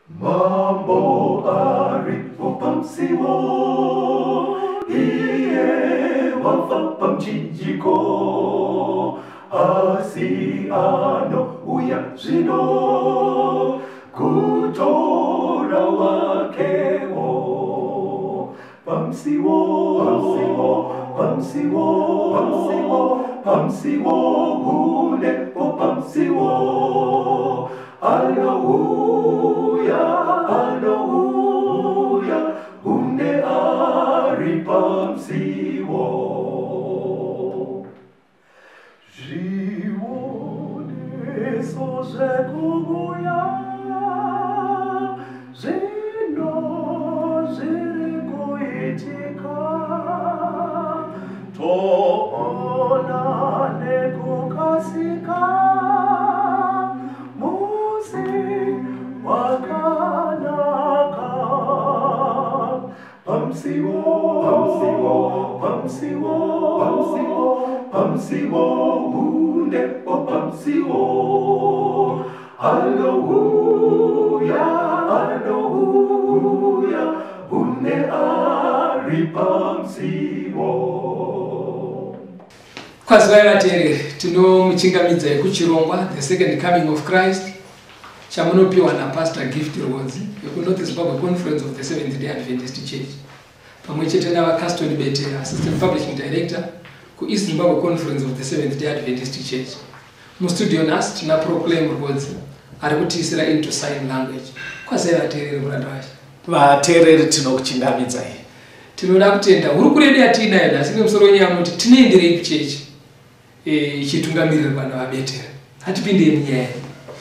Mambo aripo pamsiwo iye wafapa mchinjiko asiano uya zino kutora wakewo pamsiwo hule po pamsiwo Hallelujah, unde aripamsiwo. Živone soze kuguya, zino zireko itika, to ona neko kasika. Pamsiwo, unde o pamsiwo. Hallelujah, unde aripamsiwo. Kwazivai vateri, tinomuchingamidza yekuchirongwa the second coming of Christ chamunopiwa naPastor Gift Rhodzi yekuNorth Zimbabwe Conference of the Seventh-day Adventist Church pamwe chete navaCaston Bete, Assistant Publishing Director kuEast Zimbabwe Conference of the Seventh-day Adventist Church. Mustudio nhasi tina Proclaim Rhodzi ari kutiisira into sign language. Kwazivai vateereri muranda wacho. Vateereri tinokuchingamidzai. Tinoda kutenda huri kuredu yatiinayo nhasi nemusoro wenyaya unoti tinoenderei kuchechi ichitungamirirwa navabetera. Hatipindei munyaya.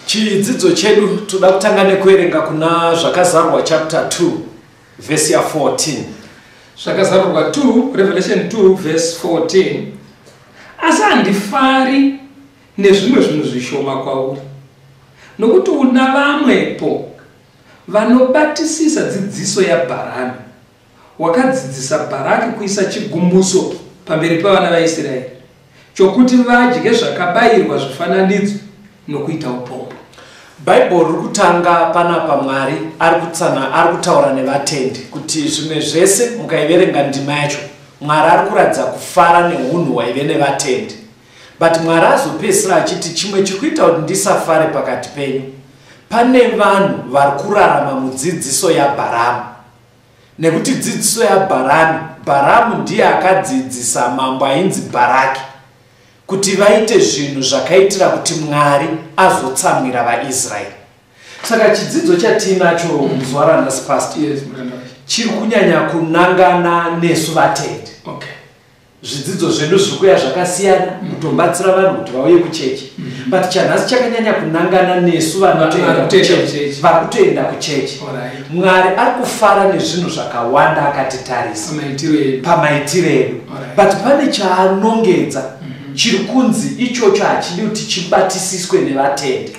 Chidzidzo chedu toda kutanga nekuerenga kuna Zvakazarwa chapter 2 verse ya 14. Zvakazarwa 2 Revelation 2 verse 14. Asi handifari nezvimwe zvinhu zvishoma kwauri, nokuti una vamwepo vanobatisisa dzidziso yaBharami, wakadzidzisa Bharaki kuisa chigumbuso pamberi pavana vaIsraeri chokuti vadye zvakabayirwa zvifananidzo nokuita upombwe. Bible rikutanga panapa Mwari ari kutaura nevatendi kuti zvimwe zvese mukaiverenga ndima yacho Mwari ari kuratidza kufara neunhu hwaive nevatendi. But Mwari azopedzisira achiti chimwe chikuita kuti ndisafare pakati penyu, pane vanhu vari kurarama mudzidziso yaBharamu. Nekuti dzidziso yaBharamu, Bharamu ndiye akadzidzisa mambo ainzi Bharaki kuti vaite zvinhu zvakaitira kuti Mwari azotsamwira vaIsraeri. Saka chidzidzo chatinacho zuva ranhasi Pastor, chiri kunyanya kunangana nesu vatendi. Zvidzidzo zvedu zviri kuya zvakasiyana kutobatsira vanhu kuti vauye kuchechi. But chanhasi chakanyanya kunangana nesu vari kutoenda kuchechi. Mwari ari kufara nezvinhu zvakawanda akatitarisa pamaitiro edu. But pane chaanongedza chiri kunzi ichocho hachidi kuti chibatisiswe nevatendi.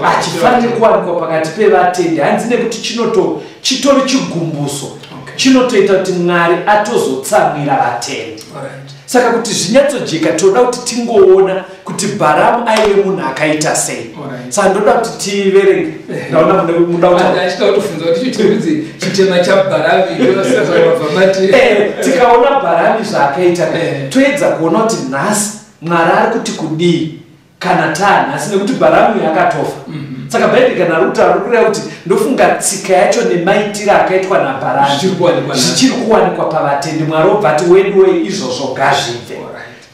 Hachifaniri kuwanikwa pakati pevatendi. Hanzi nekuti chitori chigumbuso chinotoita kuti Mwari atozotsamwira vatendi. Saka kuti zvinyatsojeka toda kuti tingoona kuti Bharamu aive munhu akaita sei. Saka ndoda kuti tiverenge. Ndaona muda kutofunza kuti chitema chaBharamu tikaona Bharamu zvaakaita toedza kuona kuti nhasi Mwari ari kuti kudii kana tanhasi, nekuti Bharamu yakatofa. Saka Bhaibheri kana rikutaura kuti ndofunga tsika yacho nemaitiro akaitwa naBharamu zvichiri kuwanikwa pavatendi. Mwari obva ati wedu izvozvo ngazvibve.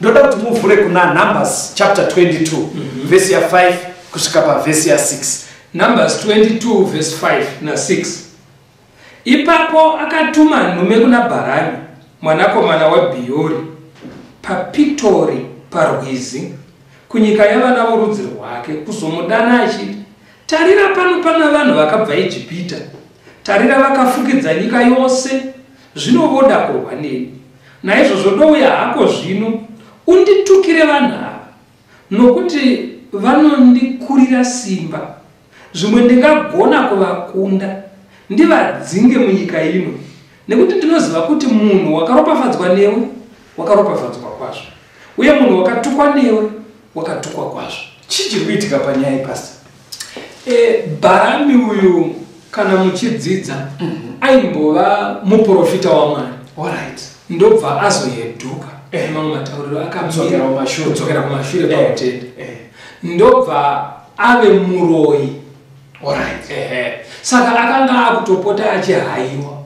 Ndoda kuti muvhure kuna Numbers chapter 22 verse ya 5 kusvika pavhesi ya 6. Numbers 22 verse 5 na 6. Ipapo akatuma nhume kuna Bharamu mwanakomana waBheori paPitori parwizi kunyika yavana vorudzi rwake kuzomudana achiti, tarira pano pana vanhu vakabva Ijipita, tarira vakafukidza nyika yose, zvino voda kurwa neni. Naizvozvo douya hako zvino unditukire vanhu ava, nokuti vanondikurira simba. Zvimwe ndingagona kuvakunda ndivadzinge munyika ino, nekuti ndinoziva kuti munhu wakaropafadzwa newe wakaropafadzwa kwazvo, uye munhu wakatukwa newe wakatukwa kwazvo. Chii chiri kuitika panyaya iyi Pastor? Bharami uyu kana muchidzidza aimbova muprofita waMwari. Alright. Ndobva azoyeduka mamwe matauriro akadzokera kumashure pautende. Ndobva ave muroyi. Alright. Saka akanga akutopota achihaiwa.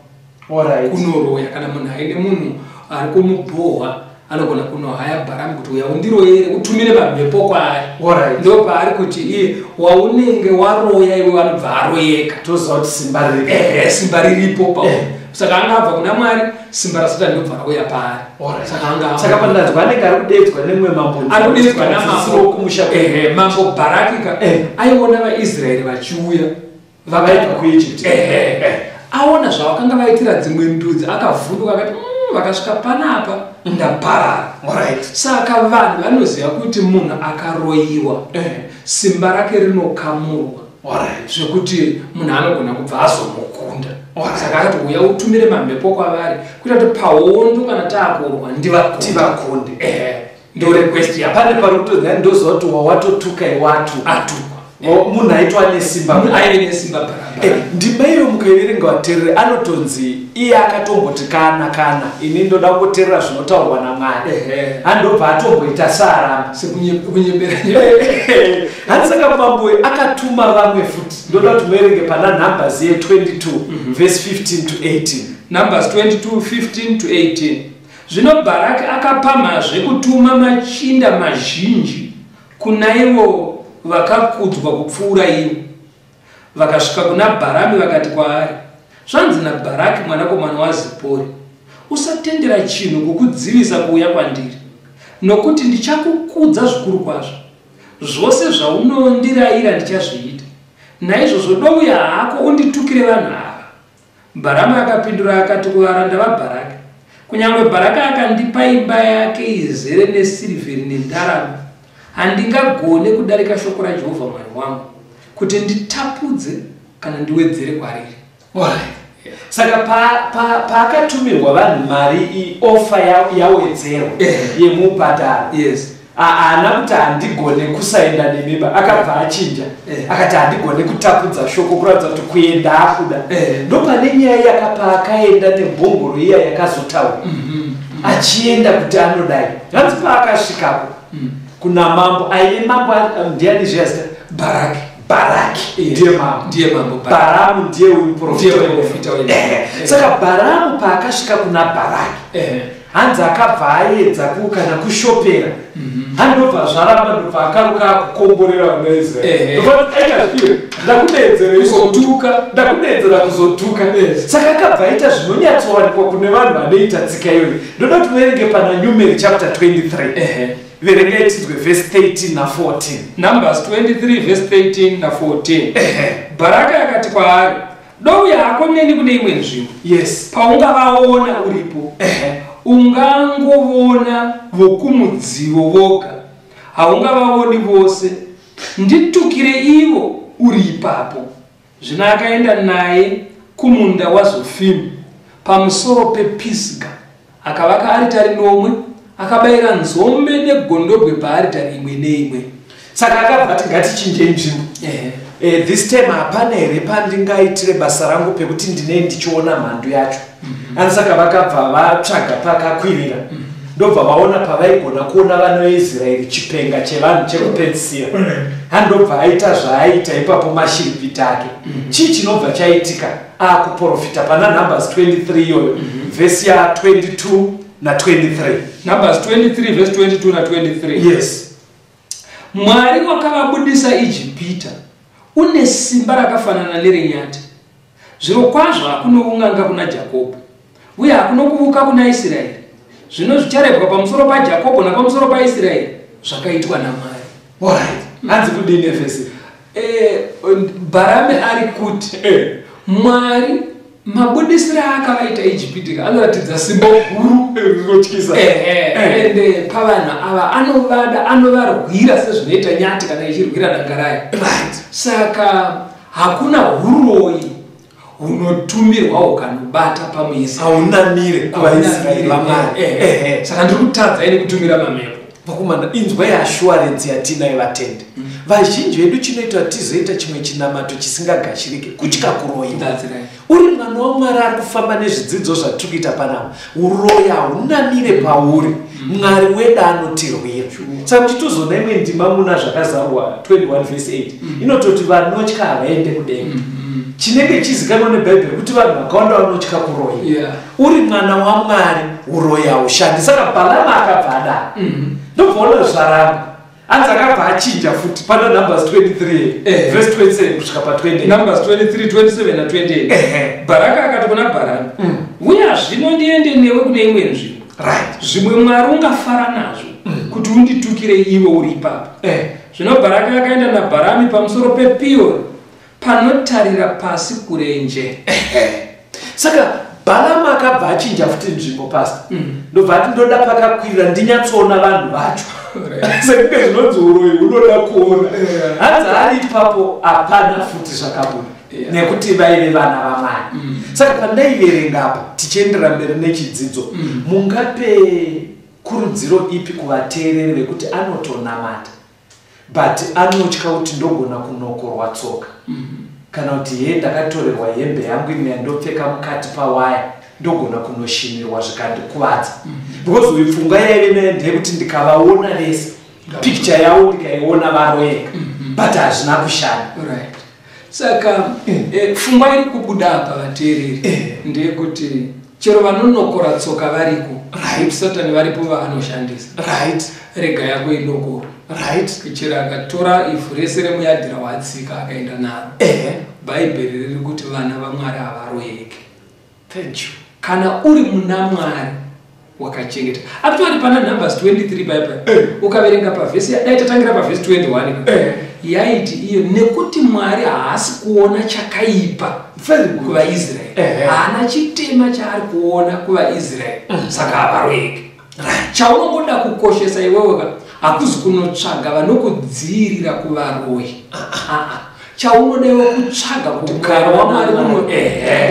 Alright. Kunoroya kana munhu aine munhu ari kumubohwa anogona kunohaya Bharami kuti uya undiroyere utumire mamhepo kwaari. Alright. Ndo paari kuti iye waunenge waroya iwe vanobva aroyeka. Toziva kuti simba riripo. Simba riripo pauri. Saka anga abva kuna Mwari, simba rasata ndobva rauya paari. Saka pandanzwa anenge ari kudedzwa nemwe mambo. Ari kudedzwa namambo kumusha. Mambo Bharakika aiona vaIsraeri vachiuya vakaitwa kuEgypt. Aona zvavakanga vaitira dzimwe ndudzi akavhunduka akati vakasvika panapa ndabharara. Saka vanhu vanoziva kuti munhu akaroyiwa simba rake rinokamurwa zvekuti munhu anogona kubva azomukunda. Saka akati uya utumire mamhepo kwavari kuita kuti pahondo kana taakurwa ndivakunde. Ndo request ya pane parikutoziva ndoziva kuti wawatotuka iwatu atukwa munhu aitwa nesimba. Aive nesimba Bharami. Ndima iyo mukaiverenga vateereri anotonzi iye akatomboti kana ini ndoda kungoteerera zvinotaurwa naMwari andobva atomboita saaramba sekunyembera. Hanzi saka mambo akatuma vamwe futi. Ndoda kuti muerenge pana Numbers 22 verse 15 to 18. Numbers 22:15 to 18. Zvino Bharaki akapamhazve kutuma machinda mazhinji kuna ivo vakakudzwa kupfuura ivo. Vakasvika kuna Bharami vakati kwaari, zvanzi naBharaki mwanakomana waZipori, usatendera chinhu kukudzivisa kuuya kwandiri, nokuti ndichakukudza zvikuru kwazvo. Zvose zvaunondirayira ndichazviita. Naizvozvo douya hako unditukire vanhu ava. Bharami akapindura akati kuvaranda vaBharaki, kunyange Bharaki akandipa imba yake izere nesirivheri nendarama, handingagone kudarika shoko raJehovha Mwari wangu kuti nditapudze kana ndiwedzere kwariri. Saka paakatumirwa vanhu mari ofa yawedzerwa yemubhadharo. Haana kuti handigone kusaenda nemimba, akabva achinja akati handigone kutapudza shoko kuratidza kuti kuenda akuda. Ndopane nyaya yakapa akaenda nembongoro iya yakazotaura achienda kuti anodai. Hanzi paakasvikapo kuna mambo aive mambo ndiani zviyazita Bharaki ndiye mambo. Bharamu ndiye uprofita. Saka Bharamu paakasvika kuna Bharaki hanzi akabva aedza kana kushopera. Handobva zvaramba ndobva akaruka kukomborera vanaIsraeri. Ndakudeedzera kuzotuka. Saka akabva aita zvinonyatsowanikwa kune vanhu vanoita tsika iyoyo. Ndoda kuti muerenge pana Numeri chapter 23. Verengai tidzwe verse 13 na 14. Numbers 23 verse 13 na 14. Bharaki akati kwaari, douya hako neni kune imwe nzvimbo. Paungavaona uripo. Ungangovona vokumudzivo voga, haungavaoni vose. Nditukire ivo uri ipapo. Zvino akaenda naye kumunda waZofimu pamusoro pePisga, akavaka aritari nomwe, akabayira nzombe negondobwe paaritari imwe neimwe. Saka akabva ati ngatichinje nzvimbo. This time hapana here pandingaitire basa rangu pekuti ndine ndichiona mhando yacho. Ani saka vakabva vatsvaga pakakwirira. Ndobva vaona pavaigona kuona vana veIsraeri chipenga chevanhu chekupedzisira. Handobva aita zvaaita ipapo mashiripita ake. Chii chinobva chaitika akuprofita pana Numbers 23 iyoyo vhesi ya 22 na 23. Numbers 23 verse 22 na 23. Mwari wakavabudisa Ijipita une simba rakafanana nerenyati. Zviro kwazvo hakuno unganga kuna Jakobho, uye hakuno kuvuka kuna Israeri. Zvino zvicharebwa pamusoro paJakobho napamusoro paIsraeri zvakaitwa naMwari. Hanzi kudini vhesi? Bharami ari kuti Mwari mabudisiro akavaita Ijipita anoratidza simba guru rinotyisa. Ende pavanhu ava anovarwira sezvinoita nyati kana ichirwira dangarayo. Saka hakuna huroyi hunotumirwa ukanobata pamuIsraeri. Haunamire kuvaIsraeri vaMwari. Saka ndiri kutadza ini kutumira mamhepo. vakomana inzwai assurance yatinayo vatende vazhinji vedu chinoita kuti tizoita chimwe chinamato chisingagashirike kutya kuroyiwa uri mwana wamwari ari kufamba nezvidzidzo zvatiri kuita panapa uroya hunamire pauri mwari wedu anotirwira saka kuti tozoona imwe ndima muna zvakazarwa 21:8 inototi vanotya havaende kudenga chinenge chizikanwa nebhaibheri kuti vanhu vakawanda vanotya kuroya uri mwana wamwari uroya haushandi saka Balamu akabva adaro ndobvaona zvaramba anzi akabva achinja futi pana Numbers 23 verse 27 kusvika pa20 Numbers 23 27 na 28 Baraka akati kuna Balamu uya zvino ndiende newe kune imwe nzvimbo zvimwe mwari ungafara nazvo kuti unditukire iwe uri ipapo zvino Baraka akaenda naBharamu pamusoro pePeori panotarira pasi kurenje saka Balamu akabva achinja futi nzvimbo pastor ndobva ati ndoda pakakwirira ndinyatsoona vanhu vacho sekunge zvinonzi uroyi unoda kuona hanzi ari ipapo hapana futi zvakabuda nekuti vaive vana vamwari saka pandaiverenga apa tichiendera mberi nechidzidzo mungape kurudziro ipi kuvateereri vekuti anotonamata but anotya kuti ndogona kunokorwa tsoka kana kuti ye ndakatorerwa hembe yangu imwe yandopfeka mukati pawaya ndogona kunoshimirwa zvikandikuvadza because uipfunga yaive ndekuti ndikavaona vese picture yavo ndikaiona varoyeka but hazvina kushanda saka pfungwa iri kubuda apa vateereri ndeyekuti chero vanonokora tsoka variko Satani varipo vaanoshandisa rega yako inokora chero akatora ivhu rese remuyadhira watsika akaenda naro bhaibheri riri kuti vana vamwari havaroyeke kana uri muna mwari wakachengeta akutori pana Numbers 23 bhaibheri ukaverenga pavhesi daitatangira pavhesi 21 yaiti iyo nekuti mwari haasi kuona chakaipa kuvaIsraeri haana chitema chaari kuona kuvaIsraeri saka havaroyeke chaunongoda kukoshesa iwewe hakuzi kunotsvaga vanokudzivirira kuvaroyi chaunodewa kutsvaga kuti mwari wamwari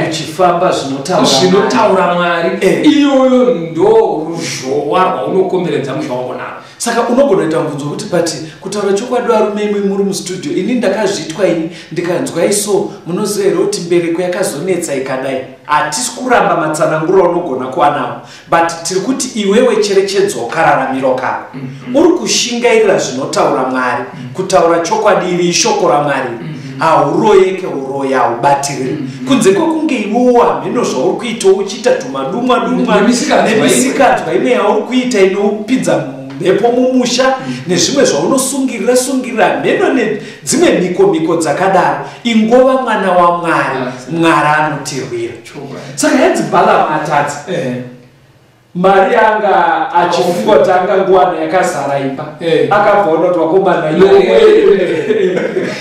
uchifamba zvinotaura mwari iyoyo ndo ruzhowa rwaunokomberedza mushongo naro saka unogona kuita mubvunzo kuti but kutaura chokwadi varume imwe muri mustudio ini ndakazviitwa ini ndikanzwai so munoziva here kuti mbereko yakazonetsa ikadai hatisi kuramba matsanangura unogona kuwanawo but tiri kuti iwewe cherechedza ukararamiro kako uri kushingairira zvinotaura mwari kutaura chokwadi iri ishoko ramwari hauroyeke uroya haubatiriri kunze kwekunge iwewo hameno zvauri kuita uchiita tumadumwadumwa nemisikadzwa ine yauri kuita inopinza mhepo mumusha nezvimwe zvaunosungirira mheno nedzimwe miko dzakadaro ingova mwana wamwari mwari anotirwira saka yanzi Balamu atadza mari anga achifungwa kuti anganguwana yakazara imba akabvaona kuti wakomana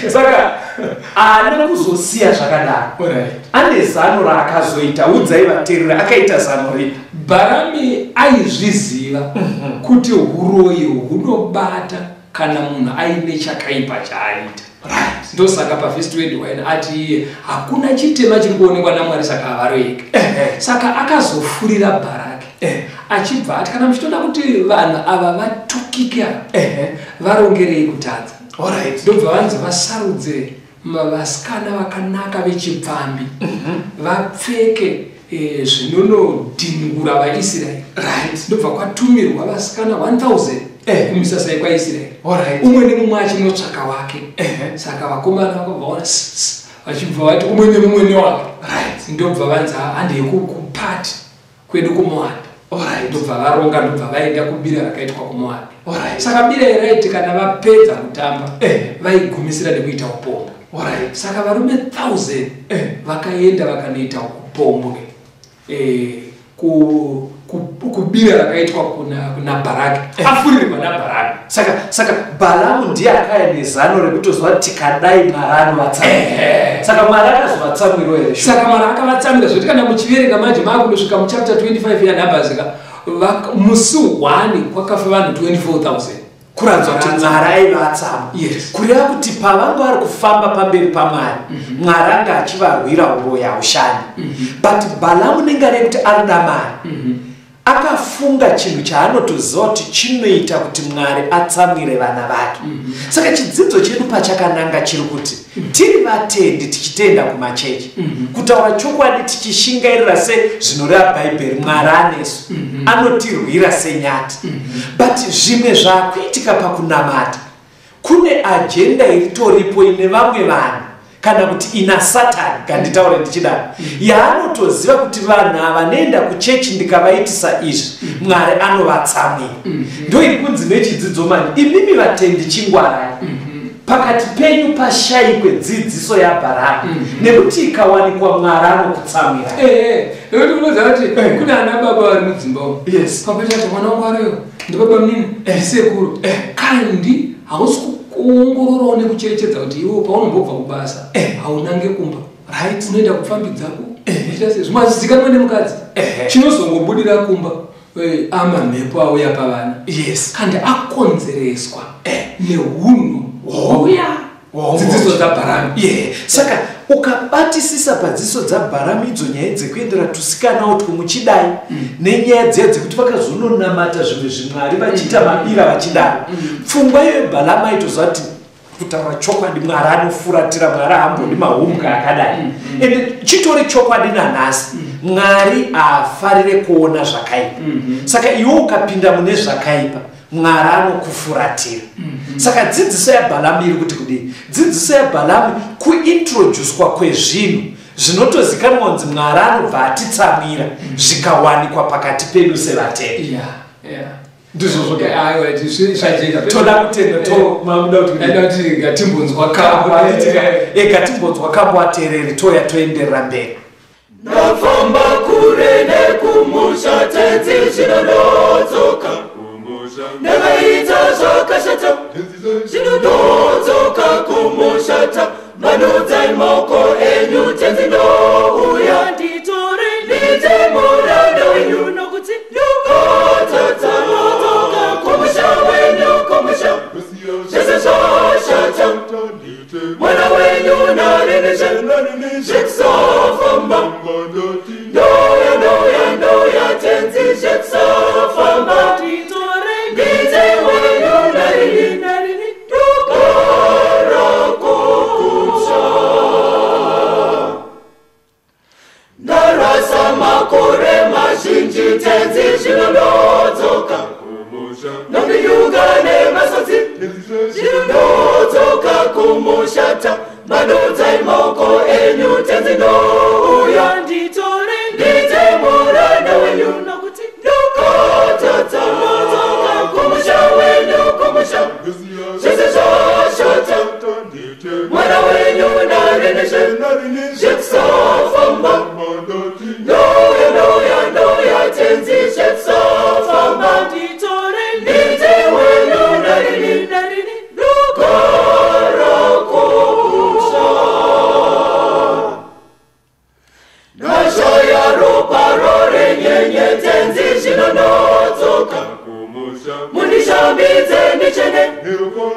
saka haana kuzosiya zvakadaro ane zano raakazoita udzai vateereri akaita zano ripi Bharami aizviziva kuti uroyi hunobata kana munhu aine chakaipa chaaita ndosaka pavhesi 21 ati iye hakuna chitema chiri kuonekwa namwari saka havaroyeke saka akazofurira Bharaki achibva ati kana muchitoda kuti vanhu ava vatukike varongerei kutadza ndobva vanzi vasarudze vasikana vakanaka vechipfambi vapfeke zvinonodhingura vaIsraeri ndobva kwatumirwa vasikana 1000 kumisasai kwaIsraeri umwe nemumwe achinotsvaka wake saka vakomana vakabvaona vachibva vati umwe nemumwe newake ndobva vanzi handei kupati kwedu kuMoabhu ndobva varonga ndobva vaenda kubira rakaitwa kuMoabhu saka bira iraiti kana vapedza kutamba vaigumisira nekuita upombwe saka varume 1000 vakaenda vakanoita upombwe kubira rakaitwa kuna Bharaki afurirwa naBharaki saka Balamu ndiye akaya nezano rekutozwa kuti tikadai mwari anovatsamwira saka mwari akazovatsamwira here saka mwari akavatsamwira zvoti kana muchiverenga manje maakundosvika muchapter 25 yaNumbers musi 1 kwakafa vanhu 24,000 kuranzwa kuti mwari aivatsama kureva kuti pavanga vari kufamba pamberi pamwari mwari anga achivarwira uroyi haushandi but Balamu nenga rekuti ari damari akafunga chinhu chaanotoziva kuti chinoita kuti Mwari atsamwire vana vake. Saka chidzidzo chedu pachakananga chiri kuti tiri vatendi tichitenda kumachechi, kutaura chokwadi tichishingairira sezvinoreva Bhaibheri, Mwari anesu anotirwira senyati. But zvimwe zvakuitika pakunamata kune ajenda iritoripo ine vamwe vanhu kana kuti ina Satani, nganditaure ndichidaro, yaanotoziva kuti vanhu ava nenda kuchechi ndikavaitisa izvi Mwari anovatsamwira. Ndo iri kunzi nechidzidzo mani, imimi vatendi chingwarai pakati penyu pashayikwe dzidziso yaBharamu, nekuti ikawanikwa Mwari anokutsamwira. Nekuti unoziva kuti kune ana baba vari mudzimba umu. Papa chati mwana wangu ariyo ndibaba munini ndisekuru, kandi hausi kuongororawo nekucherechedza kuti iwo paunombobva kubasa haunange kumba, unoenda kufambidzako zvimazizikanwa nemukadzi, chinozongobudira kumba amamhepo auya pavana, kandi akonzereswa neunhu hwauya dzidziso dzaBharamu. Saka ukabatisisa padziso dzaBharamu idzo nyaya dzekuendera tusikana utwo muchidai nenyaya dziya dzekuti vakazononamata zvimwe zvimwari vachiita mabira vachidaro, pfungwa iyo Bharamu aitoziva kuti kutaura chokwadi Mwari anofuratira, Mwari haambodi mahumka akadai. Ende chitori chokwadi nanhasi, Mwari haafarire kuona zvakaipa. Saka iwe ukapinda mune zvakaipa Mwari anokufuratira. Saka dzidziso yaBharamu iri kuti kudii? Dzidziso yaBharamu kuintroducwa kwezvinhu zvinotozikanwa kunzi Mwari anobva atitsamwira zvikawanikwa pakati pedu sevatendi. Toda kutenda kuti ngatimbonzwa kambo ateereri toya toenderera mberi. Ndafamba kure nekumusha tenzi zvinodzoka, ndakaita zvakashata zvinodzoka kumushata, manudzai maoko enyu tenzi ndouya nditore ndiite muranda wenyu, nokuti ndokotadza nodzoka kumusha wenyu, kumusha zvese zvashata, mwana wenyu narinizve zvekusafamba, ndoya tenzi zvekusafamba, nditore ndiite wenyu narini ndogara kumusha. Ndarasa makore mazhinji tenzi zvinodzoka, nondiyuka nemasodzi zvinodzoka kumushata, manudzai maoko enyu tenzi ndouya nditore ndiite muranda wenyu, nokuti ndokotadza nodzoka kumusha wenyu, kumusha zvese zvashata, mwana wenyu narinizve zvekusafamba, ndoya tenzi zvekusafamba, nditore ndiite wenyu narini ndogara kumusha. Ndashaya ropa rorenyenye tenzi zvinodzoka, mundishambidze ndichene,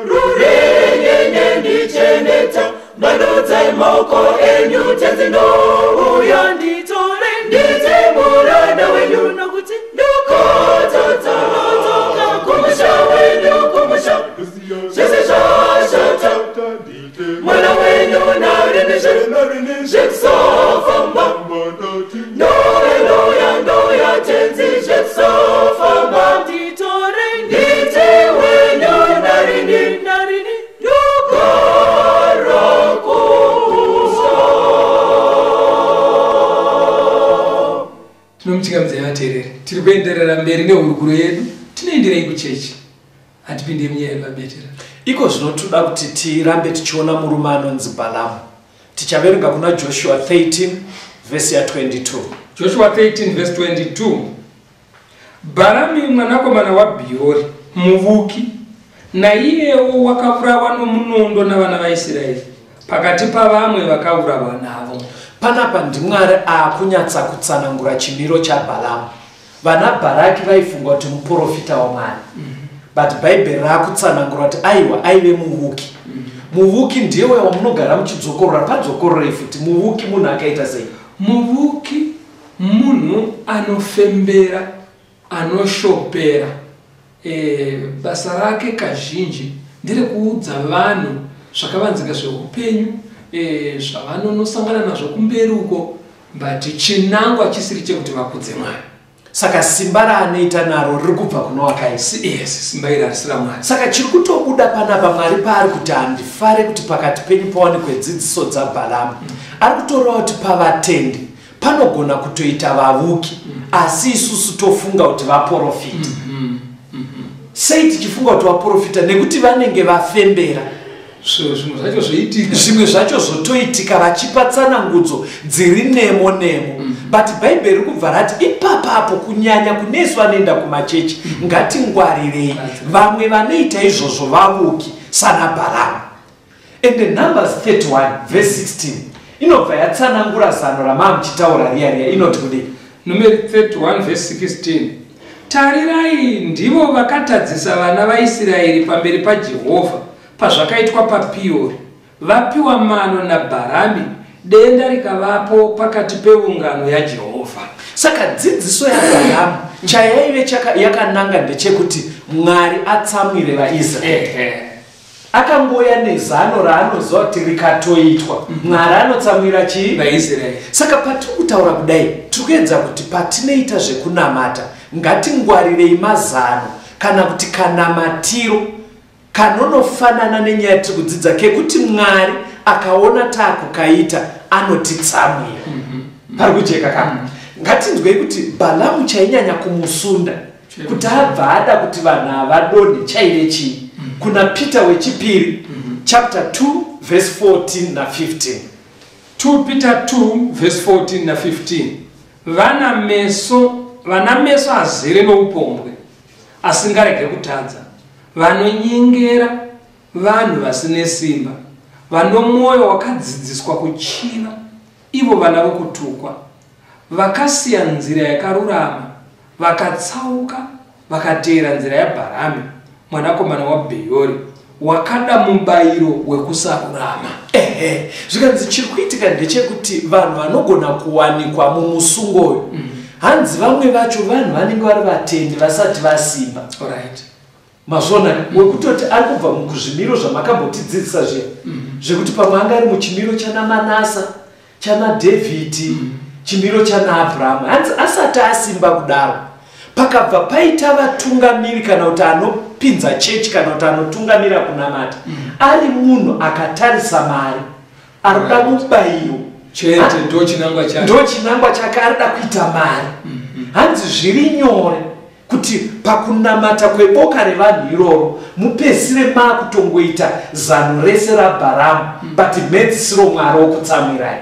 rurenyenye ndicheneta, manudzai maoko enyu tenzi ndouya nditore ndiite muranda wenyu, nokuti ndokotadza nodzoka kumusha wenyu, kumusha zvese zvashata, mwana wenyu narinizve zvekusafamba, ndoya tenzi zvekusafamba, nditore ndiite wenyu narini ndogara kumusha. Tinomuchingamidza vateereri, tiri kuenderera mberi nehurukuro yedu, tinoenderei kuchechi, hatipinde munyaya yemabetera. Iko zvinotoda kuti tirambe tichiona murume anonzi Bharamu. Tichaverenga kuna Joshua 13 vhesi ya 22. Joshua 13 vhesi 22. Bharamu mwanakomana waBheori muvuki, naiyewo wakaurawa nomunondo navana vaIsraeri pakati pavamwe vakaurawa navo. Panapa ndiMwari akunyatsa kutsanangura chimiro chaBharamu. Vana Bharaki vaifunga kuti muprofita waMwari. But Bhaibheri rakutsanangura kuti aiwa aive muvuki. Muvuki ndiwe wamunogara muchidzokorora, padzokororei futi. Muvuki munhu akaita sei? Muvuki munhu anofembera anoshopera. Basa rake kazhinji nderekuudza vanhu zvakavanzika zveupenyu, zvavanonosangana nazvo kumberi uko, but chinangwa chisiri chekuti vakudze Mwari. Saka simba raanoita naro riri kubva kuno wakaisi. Yes, simba iri harisira Mwari. Saka chiri kutobuda panapa Mwari paari kuti handifare kuti pakati penyu pawanikwe dzidziso dzaBharamu. Ari kutoreva kuti pavatendi panogona kutoita vavuki, asi isusu tofunga kuti vaprofita. Sei tichifunga kuti vaprofita? Nekuti vanenge vafembera. Zvimwe zvacho zvotoitika vachipa tsanangudzo dziri nemo nemo. But Bible riri kubva rati ipapapo kunyanya kunesu vanoenda kumachechi ngatingwarirei vamwe vanoita izvozvo vavuki sana Bharamu. And in Numbers 31 verse 16 inobva yatsanangura zano ramamuchitaura riya inoti kudii? Numeri 31 verse 16. Tarirai, ndivo vakatadzisa vana vaIsraeri pamberi paJehovha pazvakaitwa paPiori. Vapiwa mano naBharami, denda rikavapo pakati peungano yaJehovha. Saka dzidziso yaBharamu chayaive yakananga ndechekuti Mwari atsamwire vaIsraeri. Akangoya nezano raanoziva kuti rikatoitwa, Mwari anotsamwira chii? VaIsraeri. Saka patiri kutaura kudai tikuedza kuti patinoita zvekunamata ngatingwarirei mazano kana kuti kanamatiro kanonofanana nenyaya yatiri kudzidza kekuti Mwari akaona takukaita anotitsamwira. Pari kujeka kama ngatinzwei kuti Bharamu chainyanya kumusunda kuti abva ada kuti vanhu havadonhe chaive chii? Kuna Peter wechipiri chapter 2 verse 14 na 15. 2 Peter 2 verse 14 na 15. Vana meso azere noupombwe asingarege kutadza, vanonyengera, vanhu vasine simba, vano mwoyo wakadzidziswa kuchiva, ivo vana vokutukwa, vakasiya nzira yakarurama, vakatsauka, vakateera nzira yaBharami mwanakomana waBheori, wakada mubayiro wekusarurama. Zvikanzi chiri kuitika ndechekuti vanhu vanogona kuwanikwa mumusungo uyu hanzi vamwe vacho vanhu vanenge vari vatendi vasati vasimba. Alright. Mazvona wekutoti ari kubva mukuzvimiro zvamakambotidzidzisa zviya zvekuti pamwe anga ari muchimiro chana Manasa, chana Dhavhidhi, chimiro chana Abhurahamu, hanzi asati asimba kudaro pakabva paita vatungamiri kana kuti anopinza chechi kana kuti anotungamira kunamata ari munhu akatarisa Mwari, ari kuda mubayiro chete, ndo chinangwa chake, ari kuda kuita Mwari. Hanzi zviri nyore kuti pakunamata kweboka revanhu iroro mupedzisire makutongoita zano rese raBharamu, but medzisiro Mwari wokutsamwirai.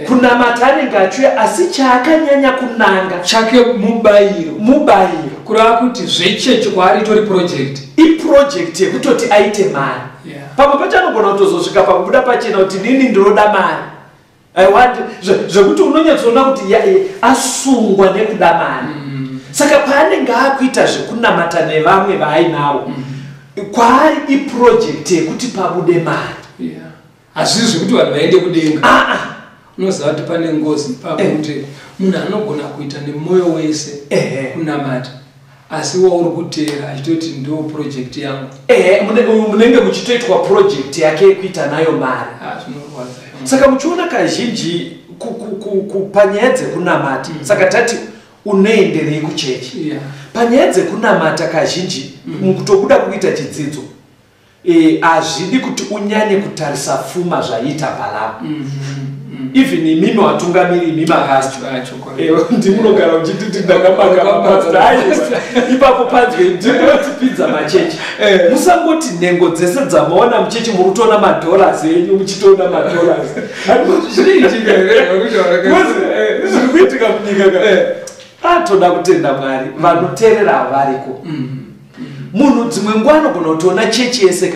Kunamata anenge achiuya, asi chaakanyanya kunanga chake mubayiro kureva kuti zvechechi kwaari itori project yekutoti aite Mwari. Pamwe pacho anogona kutozosvika pakubuda pachena kuti nini ndinoda Mwari, zvekuti unonyatsoona kuti asungwa nekuda Mwari. Saka paanenge akuita zvekunamata nevamwe vaainavo, kwaari iproject yekuti pabude Mwari. Hazvisi zvekuti vanhu vaende kudenga. Unoziva kuti pane ngozi pakuti munhu anogona kuita nemwoyo wese kunamata, asi wauri kuteera achitoti ndo project yangu. Munenge muchitoitwa project yake yekuita nayo Mwari. Saka muchiona kazhinji panyaya dzekunamata, saka tati unoenderei kuchechi. Panyaya dzekunamata kazhinji mukutobuda kuita chidzidzo hazvidi kuti unyanye kutarisa pfuma zvaiita Bharamu. Even imimi watungamiri imimi akacho ndimunogara uchititi ndakamaka ipapo panzwe ndinotipidza machechi. Musangoti nhengo dzese dzamaona muchechi muri kutoona madhollars enyu muchitoona madhollars. Zviri kuitika munyika toda kutenda Mwari, vanoteerera variko. Munhu dzimwe nguva anogona kutoona chechi yese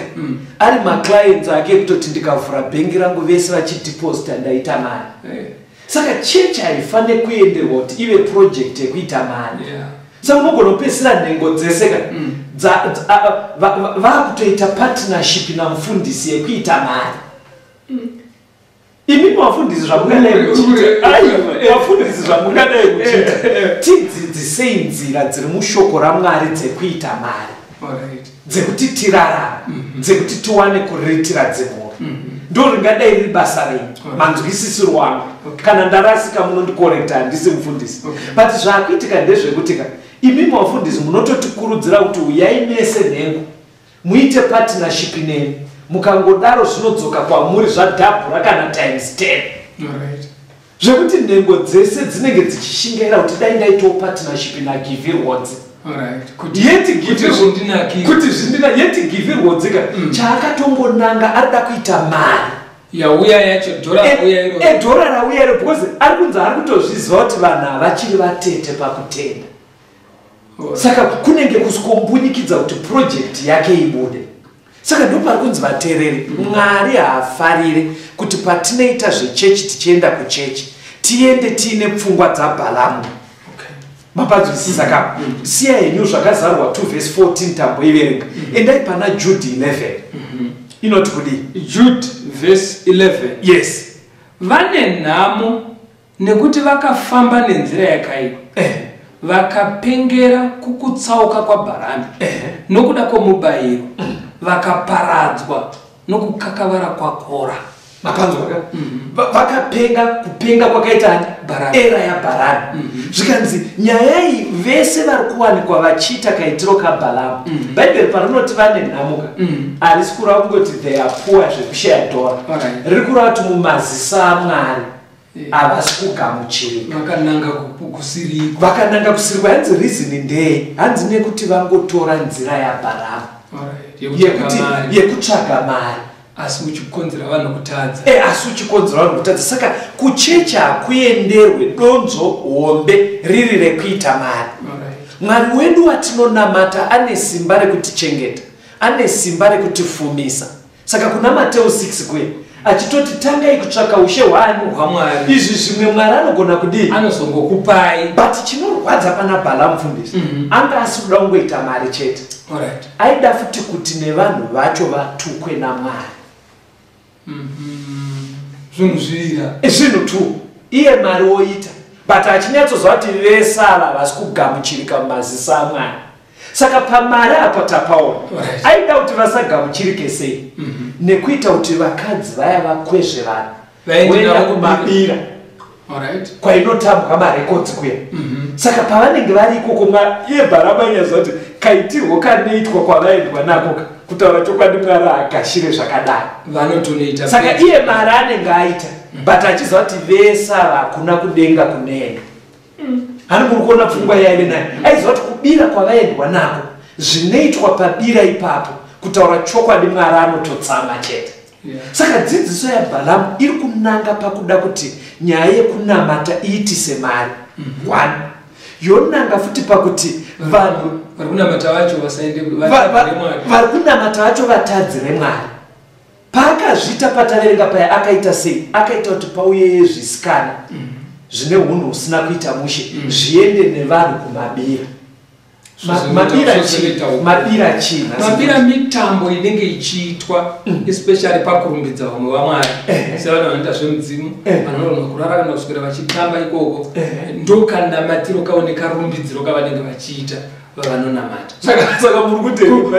ari maclients ake kutoti ndikavhura bhengi rangu vese vachideposita ndaita Mwari. Saka chechi haifaniri kuenderwa kuti ive project yekuita Mwari. Saka unogona kupedzisira nhengo dzese vakutoita partnership namufundisi yekuita Mwari. Imimi vafundisi zvamungadai muchiita aiwa vafundisi zvamungadai muchiita tidzidzisei nzira dziri mushoko ramwari dzekuita mari dzekuti tirarama dzekuti tiwane kuriritira dzemhuri ndo ringadai riri basa renyu manzwisisiro wangu kana ndarasika munondikorekta handisi mufundisi but zvaakuitika ndezvekuti imimi vafundisi munototikurudzira kuti uyai mese nhengo muite partnership nemi mukangodaro zvinodzoka kwamuri zvadhabhura kana times 10 zvekuti nhengo dzese dzinenge dzichishingaira kuti dai ndaitawo partnership nagive rewards yeti give rewards chaakatongonanga arida kuita mari yauya yacho dhora rauya iro because ari kunzi ari kutozviziva kuti vanhu havachiri vatete pakutenda saka kunenge kusikombudikidza kuti project yake ibude saka ndo pari kunzi vateereri mwari haafarire kuti patinoita zvechechi tichienda kuchechi tiende tiine pfungwa dzabhalamu mapadzwisisa kapa siya henyu zvakazarwa 2 verse 14 tamboiverenga endai pana Jude 11 inoti kudii Jude verse 11 yes vane nhamo nekuti vakafamba nenzira yakaipa vakapengera kukutsauka kwabharami nokuda kwomubayiro vakaparadzwa nokukakavara kwakora mapanzwa kupenga kwakaita era yaBharamu zvikanzi nyaya iyi vese vari kuwanikwa vachiita kaitiro kaBhalamu bhaibheri parinoti vane nhamuka harisi kureva kungoti they are poor zvekushaya dhora riri kureva kuti mumaziso aMwari havasi kugamuchirika vakananga kusirikwa hanzi reason ndei hanzi nekuti vangotora nzira yaBharamu yekutsvaga mari asi uchikonzera vanhu kutadza saka kuchecha hakuenderwe donzo hombe riri rekuita mari Mwari wedu watinonamata ane simba rekutichengeta ane simba rekutifumisa saka kuna Mateo 6 kwe achitoti tangai kutsvaka ushe hwanyu hwaMwari izvi zvimwe Mwari anogona kudii anozongokupai but chinorwadza pana Bhalamu mufundisi anga asikuda kungoita mari chete aida futi kuti nevanhu vacho vatukwe naMwari zvinhu tu iye mari woita but achinyatsozva kuti vese ava vasi kugamuchirika mumaziso aMwari saka pamari apa tapaona aida kuti vasagamuchirike sei nekuita kuti vakadzi vaya vakwezve vanhu voenda kumabira kwainotambwa marekodzi kuya saka pavanenge vari ikoko iye Bharamu anyazva kuti kaitirwo kanoitwa kwavaendwa nako kutaura chokwadi Mwari agashire zvakadaro vanotonoita saka iye mari anenge aita but achiziva kuti vese ava hakuna kudenga kunoenda hani muri kuona pfungwa yaive nayo aiziva kuti kubira kwavaendwa nako zvinoitwa pabira ipapo kutaura chokwadi Mwari anototsama chete saka dzidziso yaBhalamu iri kunanga pakuda kuti nyaya yekunamata iitise mari 1 yonanga futi pakuti vanhu vari kunamata vacho vatadzire Mwari paakazvita pataverenga paya akaita sei akaita kuti pauye zvisikana zvine unhu usina kuita mushe zviende nevanhu kumabira mabira mitambo inenge ichiitwa especially pakurumbidza vamwe vaMwari sevanhu vanoita zvemudzimu vanogona kurara kana kuswera vachitamba ikoko ndokanamatiro kaoneka rumbidziro kavanenge vachiita vavanonamata saka muri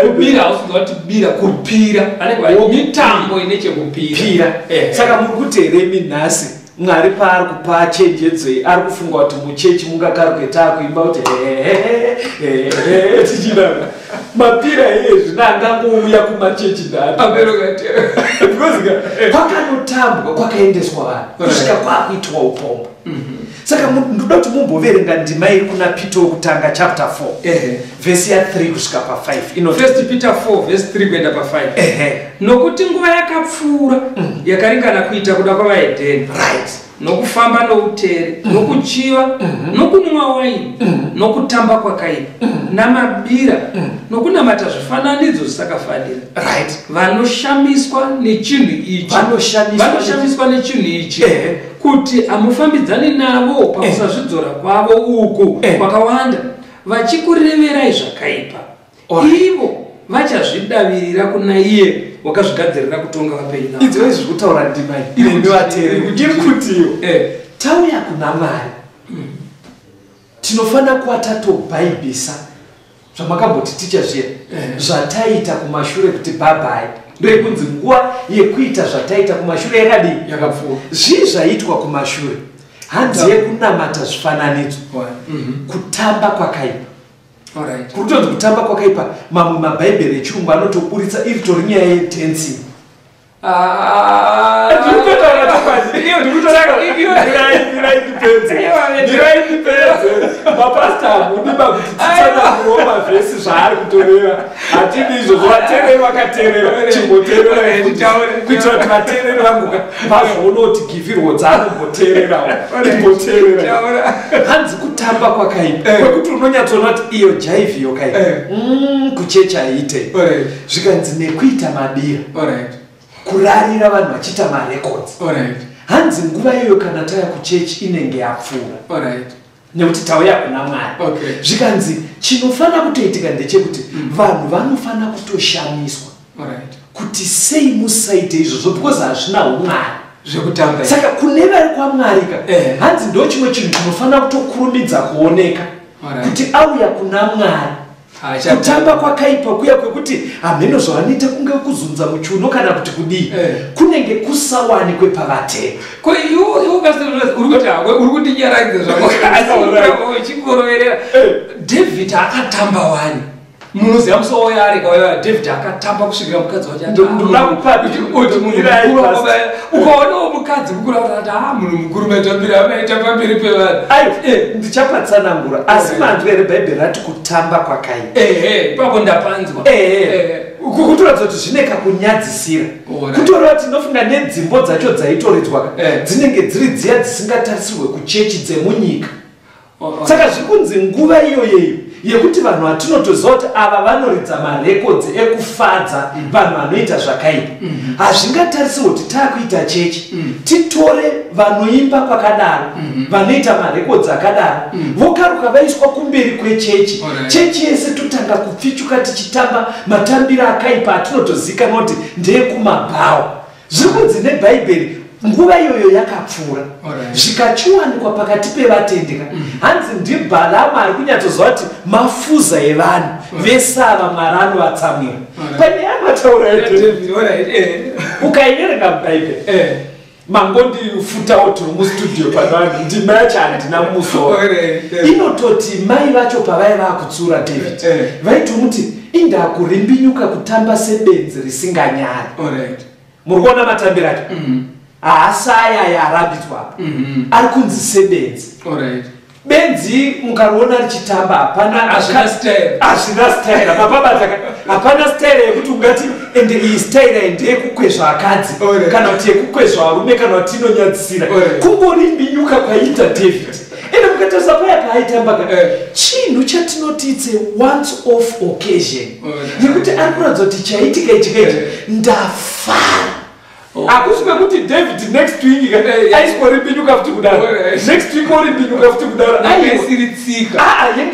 kubira hausinzwa kuti bira kupira vanenge mitambo ine chekupira saka muri kuteeremi nhasi Mwari paari kupa chenjedzo ari kufunga kuti muchechi mungakaruketa kuimba kuti tichidana mapira ezvi naangangouya kumachechi because kwakanotambwa kwakaendeswa vanhu kusvika kwakuitwa upombo saka ndoda kuti mumboverenga ndima iri kuna Peter wokutanga chapter 4 vhesi ya 3 kusvika pa 5 1 Peter 4 vhesi 3 kuenda pa 5 nokuti nguva yakapfuura yakaringana kuita kuda kwavahedheni nokufamba noutere nokuchiva nokunwa waini nokutamba kwakaipa namabira nokunamata zvifananidzo zvisakafanira vanoshamiswa nechinhu ichi kuti hamufambidzani navo pakusazvidzora kwavo uku kwakawanda vachikureverai zvakaipa ivo vachazvidavirira kuna iye wakazvigadzirira kutonga vapenyu navo. Idzo izvi kutaura ndimai iri vateereri iri kutiyo tauya kuna Mwari tinofanira kuva tatobhaibhisa zvamakamboti ticha zviya zvataita kumashure kuti bhabhai ndoyekunzi nguva yekuita zvataita kumashure yakadii yakapfuura. zvii zvaitwa kumashure hanzi yekunamata zvifananidzo kutamba kwakaipa. Kurutonzi kutamba kwakaipa mamwe mabhaibheri echirungu anotoburitsa iri tori nyaya yetensi. Mapasta amudimba kuti titsanangurawo mavhesi zvaari kutoreva hatidi izvozvo vateereri vakateerera chimboteerera kuitira kuti vateereri vangu vazoona kuti givhirwo dzaanomboteverawo imboteerera. Hanzi kutamba kwakaipa kwekuti unonyatsoona kuti iyo jaivhiyo kaipa kuchecha aite zvikanzi nekuita mabira kurarira vanhu vachiita marecords. Hanzi nguva iyo kana tauya kuchechi inenge yapfuura nekuti tauya kuna Mwari. Zvikanzi chinofanira kutoitika ndechekuti vanhu vanofanira kutoshamiswa kuti sei musaite izvozvo because hazvina umwari zvekutamba. Saka kune vari kwaMwarika hanzi ndo chimwe chinhu chinofanira kutokurumidza kuoneka kuti auya kuna Mwari. Kutamba kwakaipa kuya kwekuti hameno zvavanoita kunge kuzunza muchiuno kana kuti kudii kunenge kusawanikwe pavatema. Uri kundinyaradza zvachingoroverera David akatamba wani munoziva musowo wayo ari kauya David akatamba kusvikira mukadzi wachaukaonawo mukadzi mukuru akati munhu mukuru maitambira pamberi pevanhu. Ndichapatsanangura asi manzwa ere bhaibheri rati kutamba kwakaipa ipapo ndapanzwa kutoratidza kuti zvine kakunyadzisira kutoreva kuti ndinofunga nedzimbo dzacho dzaitoridzwa dzinenge dziri dziya dzisingatarisirwe kuchechi dzemunyika. Saka zviri kunzi nguva iyoyeyo yekuti vanhu vatinotoziva kuti ava vanoridza marekodzi ekufadza vanhu vanoita zvakaipa hazvingatarisirwe kuti taakuita chechi titore vanoimba kwakadaro vanoita marekodzi akadaro vokaruka vaiswa kumberi kwechechi. Chechi yese totanga kupfichuka tichitamba matambiro akaipa atinotozikanwa kuti ndeekumabhawa. Zviri kunzi nebhaibheri nguva iyoyo yakapfuura zvikachiwanikwa pakati pevatendeka. Hanzi ndibhalamu ari kunyatsoziva kuti mafuza evanhu vese ava Mwari anovatsamwira. Pane amataura ukaiverenga mubhaibheri mangondifutawo tiri mustudio pano ndima yacho handina musoro inototi mai vacho pavaiva kutsura David vaitomuti indakurimbinyuka kutamba sebenzi risinganyari. Muri kuona matambiro acho haasi aya yarambidzwa ari kunzi sebenzi. Benzi mukariona richitamba hazvina style hapana style yekuti ungati ende iyi style ndeyekukwezva akadzi kana kuti yekukwezva varume kana kuti inonyadzisira kungorimbinyuka kwaita David. Ende mukatarisa paya paaitamba chinhu chatinoti it's a once off occasion yekuti ari kuratidza kuti chaitika ichikaiti ndafara. Akusvika kuti David next week aisikorimbinyuka futi kudaro next week orimbinyuka futi kudaro yange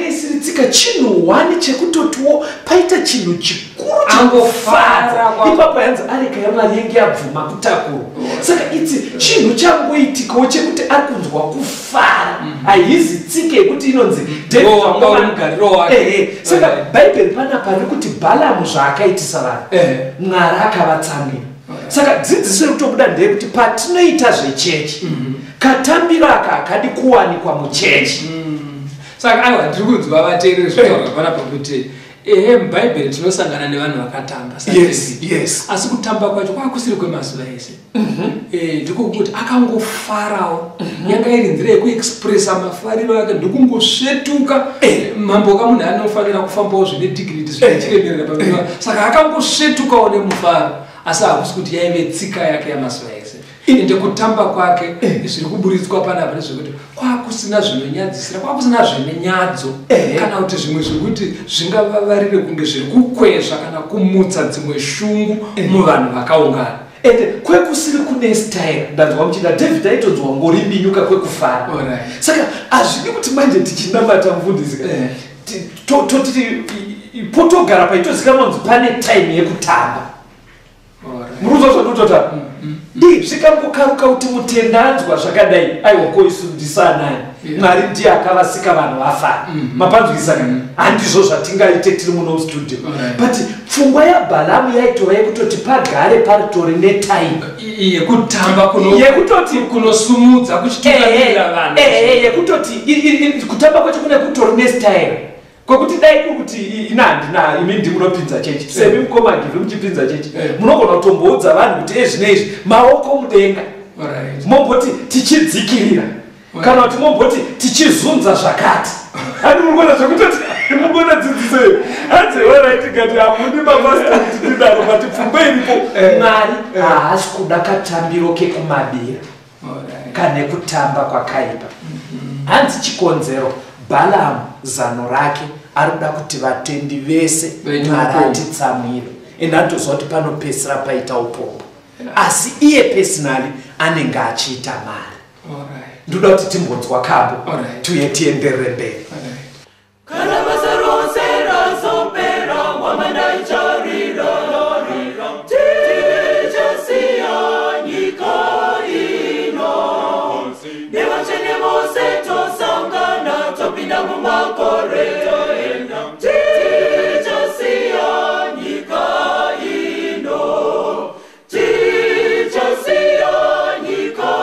isiri tsika chinhu wani chekutotiwo paita chinhu chikuru changofadza ipapo yanzi areka yaMwari yenge yabvuma kutakura. Saka itsi chinhu changoitikawo chekuti ari kunzwa kufara haizi tsika yekuti inonzi saka bhaibheri panapa riri kuti Bhalamu zvaakaitisa vanhu Mwari akavatsamwira. Saka dzidziso rikutobuda ndeyekuti patinoita zvechechi katambiro aka hakadi kuwanikwa muchechi. Saka aiwa ndiri kunzwa vateereri zvitaura panapa kuti mubhaibheri tinosangana nevanhu vakatamba asi kutamba kwacho kwakusiri kwemazuva ese ndiko kuti akangofarawo yanga iri nzira yekuexpressa mafariro ake ndokungosvetuka mambo kamunhu anofanira kufambawo zvine dignity zvinechiremerera pamberi saka akangosvetukawo nemufaro asi hakusi kuti yaive tsika yake yamazuva ese. Ende kutamba kwake zviri kuburitswa panapa nezvekuti kwakusina zvinonyadzisira kwakusina zvinenyadzo kana kuti zvimwe zvekuti zvingavavarire kunge zviri kukwezva kana kumutsa dzimwe shungu muvanhu vakaungana. Ende kwekusiri kune style ndanzwa muchida David aitonzwa ngorimbinyuka kwekufara. Saka hazvidi kuti manje tichinamata mufundisi toti potogara paitozikanwa kunzi pane time yekutamba. Muruzo zvakutota ndi zvikangokaruka kuti mutenda anzwa zvakadai aiwa koisundisa nani Mwari ndiye akavasika vanhu vafana mapanzwisaka handizvo zvatingaite tiri muno studio but pfungwa yaBhalamu yaitova yekutoti pagare paritori netime yekutamba yekutoti kunosumudza kuchitungamirira vanhu yekutoti kutamba kwacho kune kutori nestyle kwekuti dai kuti inandina imi ndimunopinza chechi semi mukomagive muchipinza chechi munogona kutomboudza vanhu kuti ezvinezvi maoko mudenga momboti tichidzikirira kana kuti momboti tichizunza zvakati handi mugona zvekutoti mugona dzidzisei hanzi oraitigati hamudi mapasta kuti tidaro bati pfungwa iripo Mwari haasi kuda katambiro kekumabira kane kutamba kwakaipa hanzi chikonzero Balamu zano rake arikuda kuti vatendi vese Mwari atitsamwire ende atozwa kuti panopesera paita upombwe asi iye personally anenge achiita mari. Ndoda kuti timbonzwa kambo tuye tienderere mberi. Kana basa rose razopera wamanda icharira tichasiya nyika ino nevachene vose tosangana topinda mumakore tichasiya nyika ino tichasiya nyika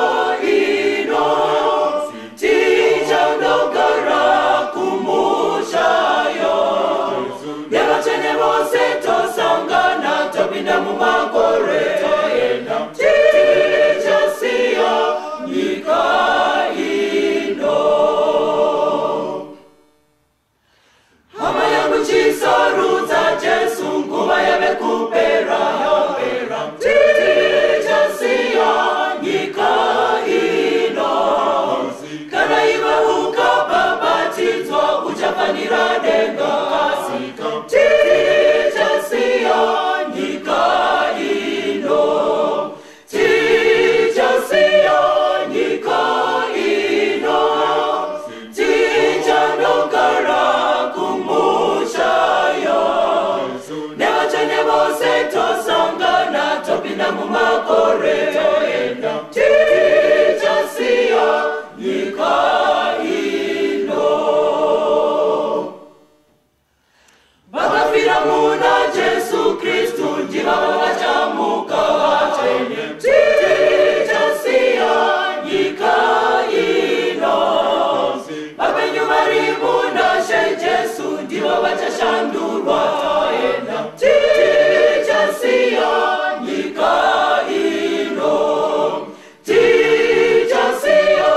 ino tichandogara kumushayo nevachene vose tosangana topinda mumakore tichasiya nyika ino. Hama yangu chisarudza Jesu nguva yave kupera tichasiya nyika ino kana iwe ukabhabhatidzwa uchafanira denga tichasiya nyika ino tichasiya nyika ino tichandogara kumushayo nevachene vose tosangana topinda mumakore tichasiya nyika ino. Vakafira muna Jesu Kristu ndivavo vachamuka tichasiya nyika ino vapenyu vari muna She Jesu ndivo vachashandurwa tichasiya nyika ino tichasiya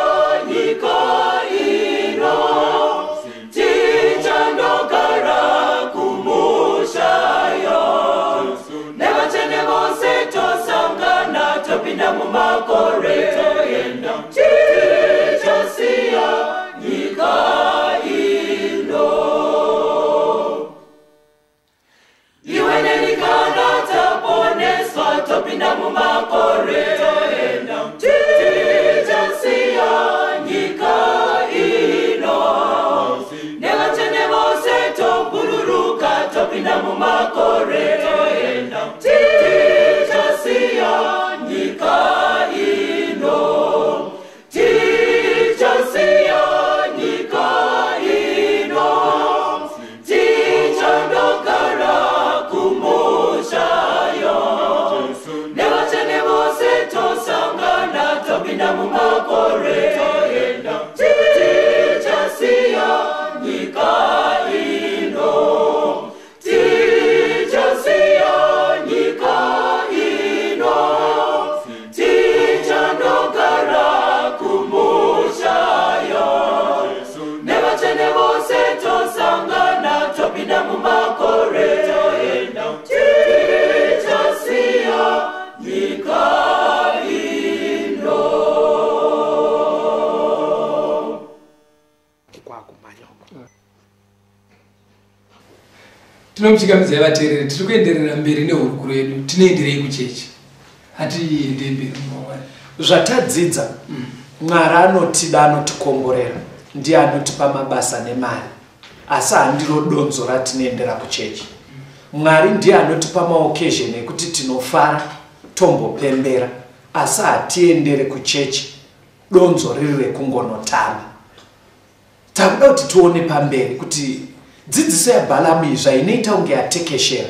nyika ino tichandogara kumushayo nevachene vose tosangana topinda mumakore tichasiya nyika ino. Iwe nenikana taponeswa topinda mumakore tichasiya nyika ino nevachene vose tobururuka topinda mumakore tichasiya nyika ino tichasiya nyika ino tichandogara kumushayo nevachene vose tosangana topinda mumakore tichasiya nyika ino tichasiya nyika ino tichandogara kumushayo nevachene vose tosangana topinda mumakore tichasiya nyika ino. Tinomuchikamidzai vateereri, tiri kuenderera mberi nehurukuro yedu, tinoenderei kuchechi hatiende mberi mumawari zvatadzidza. Mwari anotida, anotikomborera, ndiye anotipa mabasa nemari. asi handiro donzo ratinoendera kuchechi. Mwari ndiye anotipa maoccasion ekuti tinofara tombopembera, asi hatiendere kuchechi donzo riri rekungonotamba. Takuda kuti tione pamberi kuti dzidziso yaBhalamu iyi zvainoita kunge yatekeshera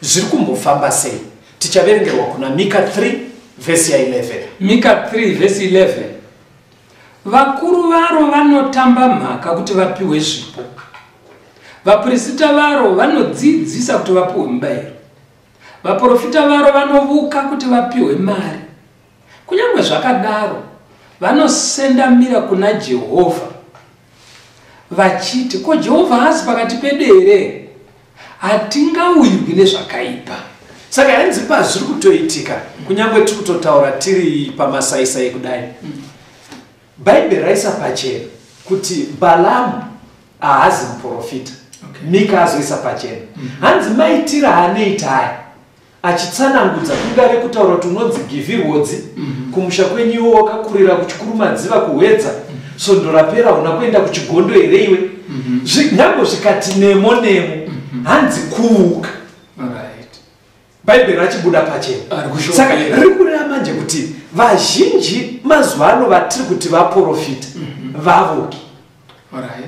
zviri kumbofamba sei. Tichaverengerwa kuna Mika 3 vhesi ya11. Mika 3 vhesi 11. Vakuru varo vanotamba mhaka kuti vapiwe zvipo. Vaprista varo vanodzidzisa kuti vapiwe mubayiro. Vaprofita varo vanovuka kuti vapiwe mari. Kunyange zvakadaro vanosendamira kuna Jehovha vachiti, ko Jehovha hasi pakati pedu here? Hatingawirwi nezvakaipa. Saka hanzi pazviri kutoitika kunyange tiri kutotaura tiri pamasaisai kudai. Bhaibheri raisa pachena kuti Bhalamu haazi muprofita. Mika azoisa pachena. Hanzi maitira haanoita aya achitsanangudza kungave kutaura kuti unonzi givhirwodzi kumusha kwenyuwo wakakurira kuchikuru madziva kuhwedza svondo rapera una kuenda kuchigondo here iwe. Nyange zvikati nemo nemo hanzi kuuka. Bhaibheri rachibuda pachena. Saka riri kureva manje kuti vazhinji mazuva ano vatiri kuti vaprofita vavuki.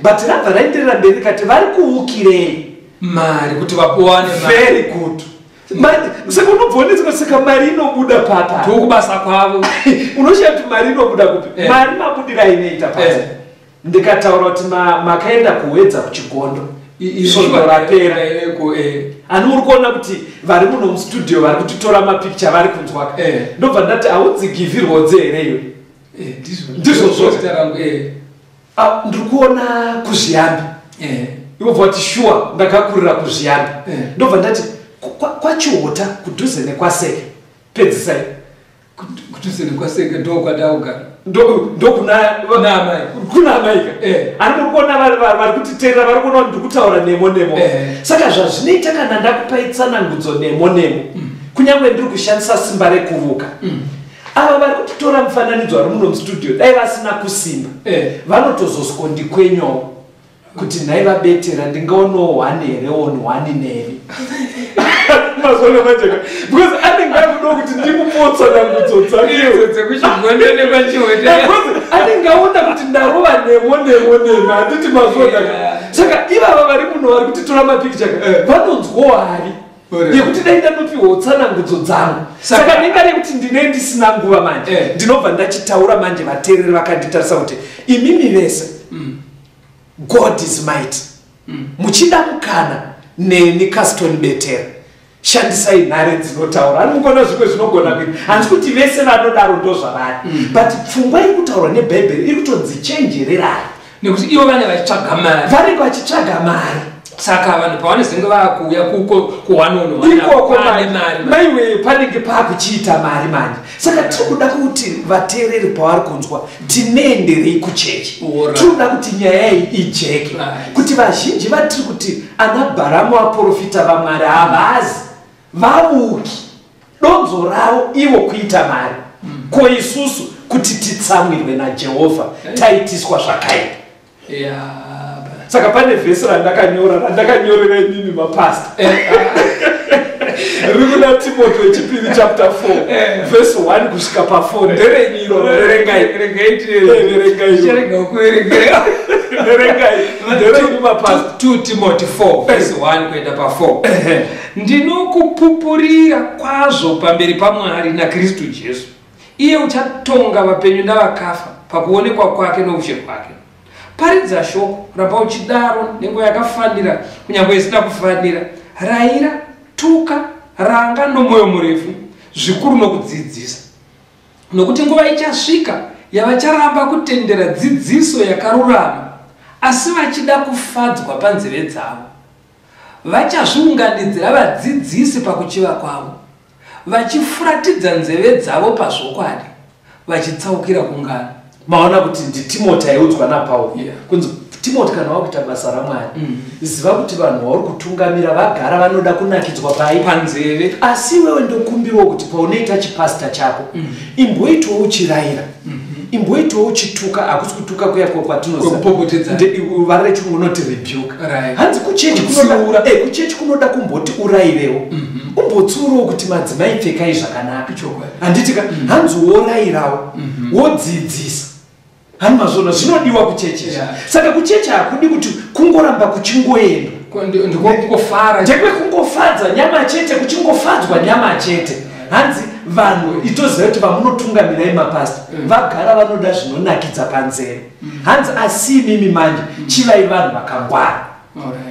But rabva raenderera mberi kati vari kuukirei mari kuti vapuwane very good. Saka unobvonetswa saka mari inobuda papa tokubasa kwavo. Unoshiya kuti mari inobuda kupi? Mari mabudira inoita pasi. Ndikataura kuti makaenda kuhwedza kuchigondo svondo rapera. Ani muri kuona kuti vari muno mustudio vari kutitora mapicture vari kunzwa. Ndobva ndati haudzigivhirwodze here iwe? Ndizvo zvose. Ndiri kuona kuzviyambi. Iwo bvati sure ndakakurira kuzviyambi. Ndobva ndati kwachiota kudhuze nekwaseke pedzisai. Kudhuze nekwaseke ndokwadauka. Kuna amaika. Ari muri kuona vari kutiteerera vari kuona kuti ndiri kutaura nemo nemo. Saka zvazvinoita kana ndakupai tsanangudzo nemo nemo kunyange ndiri kushandisa simba rekuvuka. Ava vari kutitora mufananidzo vari muno mustudio dai vasina kusimba vanotozoskondikwenya kuti nhai vabetera ndingaonowo 1 here on 1 nevi. Mazone majeka because anenge akudo kuti ndimupotsanangudzo dzakekuchigondonepachihotea anenge aona kuti ndarova nemo handiti mazona. Saka ivava vari muno vari kutitora mapicture vanonzwawo hari yekuti dai ndanopiwa utsanangudzo dzangu. Saka ndingari kuti ndine ndisina nguva manje ndinobva ndachitaura manje vateereri vakanditarisa kuti imimi vese God is mighty. Muchida mukana neni Caston Betera shandisai nhare dzinotaura. Anongona zvimwe zvinogona kuita hanzi kuti vese vanodaro ndozvavari but pfungwa iri kutaura nebhaibheri iri kutodzichenjererai nekuti ivo vane vachitsvaga mari. Vanenge vachitsvaga mari. Saka vanhu pavanezenge vakuuya kuwanono maiwe panenge paakuchiita mari manje. Saka tiri kuda kuti vateereri pavari kunzwa tineenderei kuchechi. Tiri kuda kuti nyaya iyi ijeke kuti vazhinji vatiri kuti ana Bharamu vaprofita vamwari havazi vavuki donzo ravo ivo kuita mari. Ko isusu kuti titsamwirwe naJehovha taitiswa zvakaipa. Saka pane vhesi randakanyorera inini mapasta riri kuna Timothy wechipiri chapter 4 verse 1 kusvika pa4. Nderenyiro nderengai mapasta 2 Timothy 4 verse 1 kuenda pa4. Ndinokupupurira kwazvo pamberi paMwari naKristu Jesu, iye uchatonga vapenyu navakafa pakuonekwa kwake noushe kwake. Paridza shoko, ramba uchidaro nenguva yakafanira kunyange isina kufanira. Raira, tuka, ranga nomwoyo murefu, zvikuru nokudzidzisa. Nokuti nguva ichasvika yavacharamba kutendera dzidziso yakarurama, asi vachida kufadzwa panzeve dzavo. Vachazviunganidzira vadzidzisi pakuchiva kwavo, vachifuratidza nzeve dzavo pazvokwadi, vachitsaukira kungano. Maona kuti ndiTimothy aiudzwa naPauro kunzi Timothy kana wakuita basa raMwari ziva kuti vanhu vauri kutungamira vagara vanoda kunakidzwa panzeve. Asi wewe ndokumbirwa kuti paunoita chipasta chako imboitwawo uchirayira imboitawo uchituka, hakusi kutuka kuyako Kwekupopotedza. vari rechirungu unoti rebuke. Right. Hanzi kuchechi kunoda kumboti urayirewo, umbotsiurawo kuti madzimai pfekai zvakanaka. Handiti ka hanzi worayirawo, wodzidzisa. Hani mazvona zvinodiwa kuchechi. Saka kuchechi hakudi kuti kungoramba kuchingoenda. Ndikungofara. Ndekwekungofadza nyama chete, kuchingofadzwa nyama chete. Hanzi vanhu itoziva kuti vamunotungamirai mapasta vagara vanoda zvinonakidza panzeve. Hanzi asi mimi manje chivai vanhu vakangwara.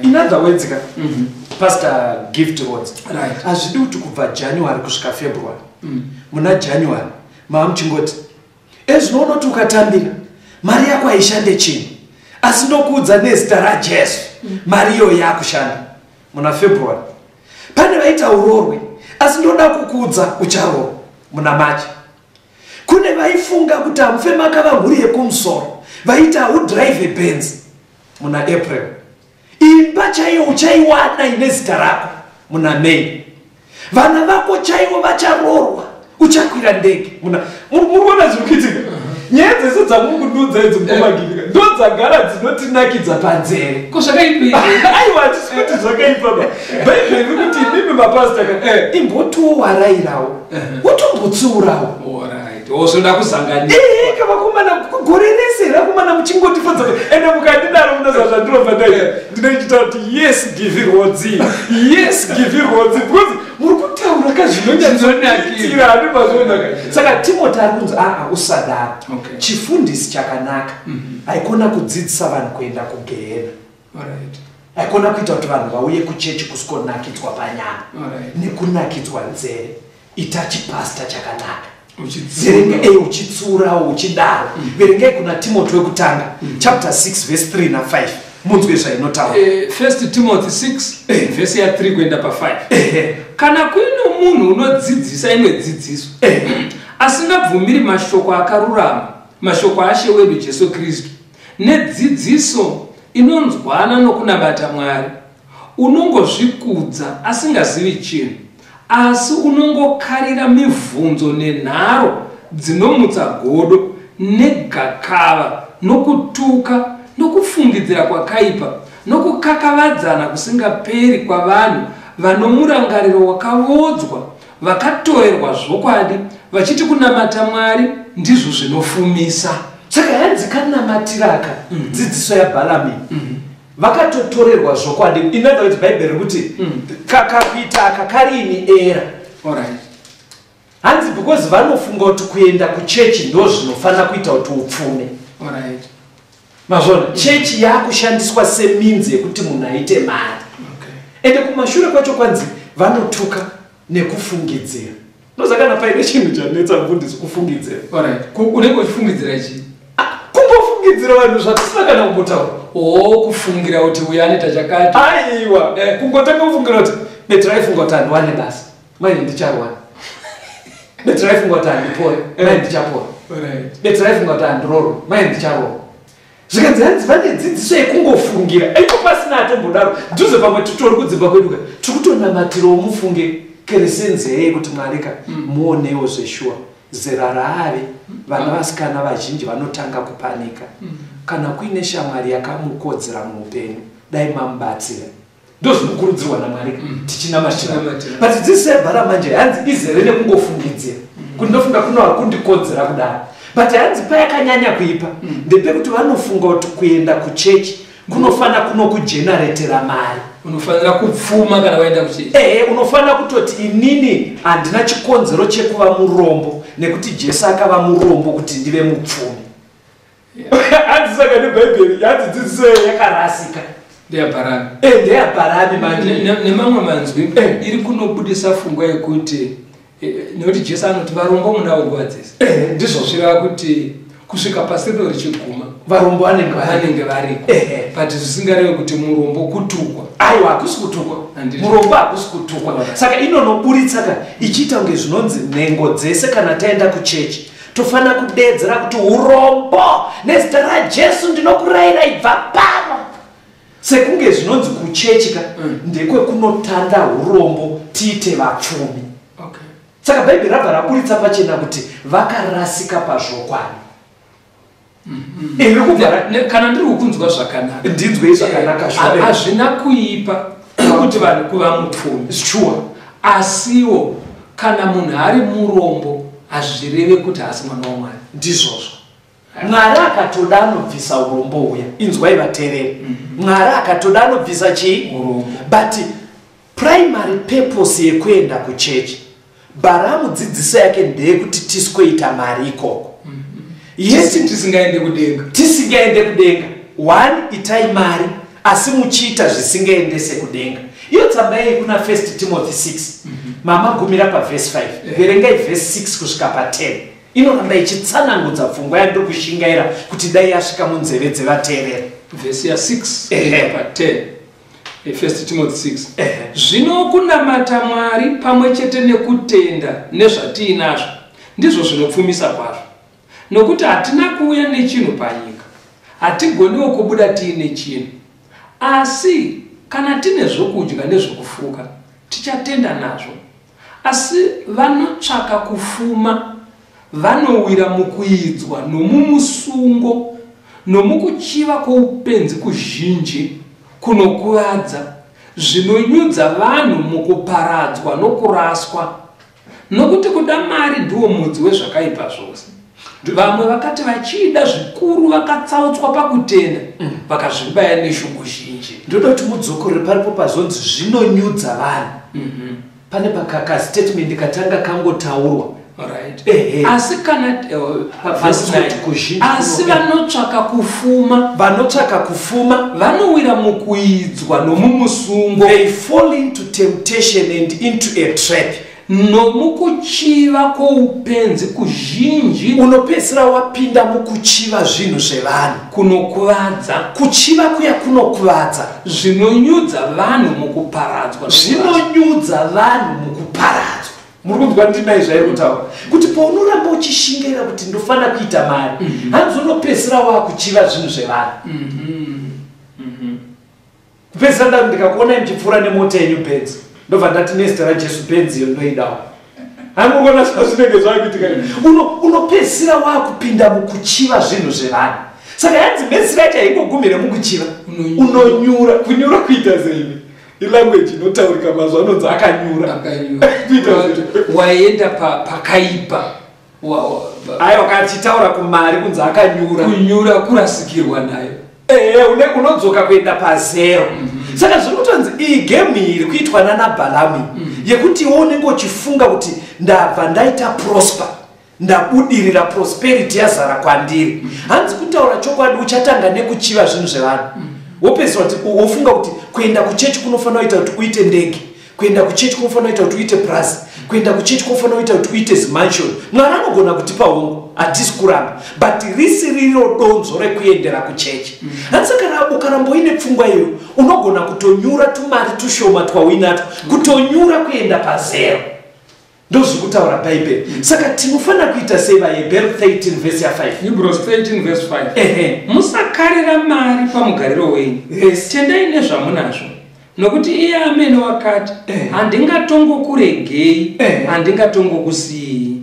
In other words, Pastor Gift Roads, hazvidi kuti kubva January kusvika February, muna January maamuchingoti ezvinoona kuti ukatambira mari yako haishande chini, asi ndokuudza nezita raJesu mari iyo yakushanda. Muna February pane vaita urorwe, asi ndoda kukuudza ucharorwa. Muna March kune vaifunga kuti hamufe makava mhuri yekumusoro, vaita udrive Benz. Muna April imba chaiyo uchaiwana ine zita rako. Muna May vana vako chaivo vacharorwa, uchakwira ndege. Muriona zvikuitika nyaya dzese dzamukududza idzi mukomagirika ndodzagara dzinotinakidza panzeve. Aiwa hatisi kuti zvakaipa ba bhaibheri kuti imimi mapasta imbotiwo warayirawo wotombotsiurawo. Osoda kuzanganisa. Kavakomana gore rese rakomana muchingotifadza ende mukandidaro munoziva zvandinobva ndai ndinochita kuti yes give rodzi, yes give rodzi, because muri kutaura kazvinonyadzonakira handi mazvonaka. Saka Timothy ari kunzi usadaro, chifundisi chakanaka haikona kudzidzisa vanhu kuenda kugehena, haikona kuita kuti vanhu vauye kuchechi kusikonakidzwa panyama nekunakidzwa nzeve. Ita chipasta chakanaka, verenge uchitsurawo uchidaro. Verengei kuna Timothy wekutanga chapter 6 verse 3 na 5 munzwe zvainotaura. 1 Timothy 6 verse ya 3 kuenda pa 5. Kana kuino munhu unodzidzisa imwe dzidziso asingabvumiri mashoko akarurama, mashoko ashe wedu Jesu Kristu, nedzidziso inonzwana nokunamata Mwari, unongozvikudza asingazivi chinhu, asi unongokarira mibvunzo nenharo dzinomutsa godo negakava nokutuka nokufungidzira kwakaipa nokukakavadzana kusingaperi kwavanhu vanomurangariro wakavodzwa, vakatoerwa zvokwadi, vachiti kunamata Mwari ndizvo zvinofumisa. Saka hanzi kanamatiraka dzidziso yaBhalami vakatotorerwa zvokwadi. Inoda kuti bhaibheri kuti kakakuita akarini era. Hanzi because vanofunga kuti kuenda kuchechi ndo zvinofana kuita kuti upfume. Mazvona chechi yakushandiswa seminzi yekuti munhu aite mari. Ende kumashure kwacho kwanzi vanotuka nekufungidzira. Ndozakana paine chinhu chanetsa mfundisi kufungidzira. Unenge uchifungidzira chii? Kungofungidzira vanhu zvatisina kana kumbotaura. Kufungira kuti uyu anoita chakati. Aiwa kungotanga kufungira kuti betiraifunga kuti handiwane basa manje ndicharwana, betiraifunga kuti handipore manje ndichapora, betiraifunga kuti handirorwe manje ndicharorwa. Zvikanzi hanzi vane dzidziso yekungofungira, aiko pasina atombodaro. Nduze pamwe titori kudzimba kweduka tiri kutonamatirawo mufunge keresenzei kuti Mwarika muonewo zveshuwa zera raave vana vasikana vazhinji vanotanga kupanika. Kana kuine shamwari yakamukodzera muupenyu dai mamubatsira. Ndozvinokurudzirwa naMwari tichinamashira. But dzidziso yaBhalami manje hanzi izere nekungofungidzira kuti ndofunga kuno hakundikodzera kudaro. But hanzi payakanyanya kuipa ndepekuti vanofunga kuti kuenda kuchechi kunofana kunokujeneretera mari. Unofanira kupfuma kana waenda kuchechi. Unofanira kutoti inini handina chikonzero chekuva murombo nekuti Jesu akava murombo kuti ndive mupfumi. Hanzi saka nebhaibheri hanzi dzidziso yakarasika. NdeyaBhalami manje nemamwe manzwi iri kunobudisa pfungwa yekuti nekuti Jesu anoti varombo munawo nguva dzese. Ndizvo zvireva kuti kusvika pasiro richiguma varombo vanenge variko. But zvisingarevi kuti murombo kutukwa. Aiwa hakusi kutukwa, murombo hakusi kutukwa. Saka inonoburitsaka ichiita kunge zvinonzi nhengo dzese kana taenda kuchechi tofana kudedzera kuti urombo nezita raJesu ndinokurayira ibva pano. Sekunge zvinonzi kuchechika ndekwe kunotanda urombo tiite vapfumi. Saka bhaibheri rabva raburitsa pachena kuti vakarasika pazvokwadi. kana ndiri kukunzwa zvakanaka ndinzwe zvakanaka hazvina kuipa kuti vanhu kuva mupfumi sure asiwo kana munhu ari murombo hazvireve kuti haasi mwana wamwari ndizvozvo mwari akatoda anobvisa urombo uya inzwai vateereri mwari akatoda anobvisa chii urombo but primary purpose yekuenda kuchechi Baramu dzidziso yake ndeyekuti tisikoita mari ikoko yesi tisingaende kudenga one itai mari asi muchiita zvisingaendese kudenga iyo tsamba iyi kuna 1 Timothy 6 mama gumira paverse 5 verengai verse 6 kusvika pa10 inoramba ichitsanangudza pfungwa yandiri kushingaira kuti dai yasvika munzeve dzevateereri verse ya 6 pa 10 1 Timothy 6 zvino kunamata Mwari pamwe chete nekutenda nezvatiinazvo ndizvo zvinopfumisa kwazvo nokuti hatina kuuya nechinhu panyika hatigoniwo kubuda tiine chinhu asi kana tine zvokudya nezvokufuka tichatenda nazvo asi vanotsvaka kufuma vanowira mukuidzwa nomumusungo nomukuchiva kwoupenzi kuzhinji kunokuvadza zvinonyudza vanhu mukuparadzwa nokuraswa nokuti kuda mari ndiwo mudzi wezvakaipa zvose vamwe vakati vachida zvikuru vakatsautswa pakutenda vakazvibaya neshungu zhinji ndoda kuti mudzokorere paripo pazonzi zvinonyudza vanhu pane pakaka statement katanga kangotaurwa asi kana asi vanotsvaka kufuma vanowira mukuidzwa nomumusungo they fall into temptation and into a trap nomukuchiva kwoupenzi kuzhinji unopedzisira wapinda mukuchiva zvinhu zvevanhu kunokuvadza kuchiva kuya kunokuvadza zvinonyudza vanhu mukuparadzwa muri kunzwa ndinai zvairi kutaura kuti paunoramba uchishingaira kuti ndofana kuita mari hanzi unopedzisira wakuchiva zvinhu zvevanhu kupedzisira ndati ndikakuona ndichipfuura nemota yenyu benzi ndobva ndati nezita raJesu benzi iyo ndoidawo hamukona zvazvinenge zvakuitika unopedzisira wakupinda mukuchiva zvinhu zvevanhu saka hanzi mezira yacho haingogumire mukuchiva unonyura kunyura kuita zeimi ilanguage inotaurika mazvo anonzi akanyura waenda pakaipa aiwa kachitaura kumari kunzi akanyura kurasikirwa nayo unodzoka kuenda pazero saka zviri kutonzi iyi gemu iri kuitwa naNabhalamu yekuti iwe unenge uchifunga kuti ndabva ndaita prosper ndabudirira prosperity yazara kwandiri hanzi kutaura chokwadi uchatanga nekuchiva zvinhu zvevanhu wopedzisira kuti wofunga kuti kuenda kuchechi kunofanira kuita kuti uite ndege kuenda kuchechi kunofanira kuita kuti uite brazi kuenda kuchechi kunofanira kuita kuti uite zimanshoni mwari anogona kutipa hongu hatisi kuramba but risi riro donzo rekuendera kuchechi hanzi kana ukaramboine pfungwa iyo unogona kutonyura tumari tushoma twauinato kutonyura kuenda pazero ndozviri kutaura bhaibheri saka tinofanira kuita sei vaHebheru 13 verse ya 5 Hebrews 13 verse 5 musakarira mari pamugariro wenyu tendai nezvamunazvo nokuti iye amene wakati handingatongokuregei handingatongokusiyii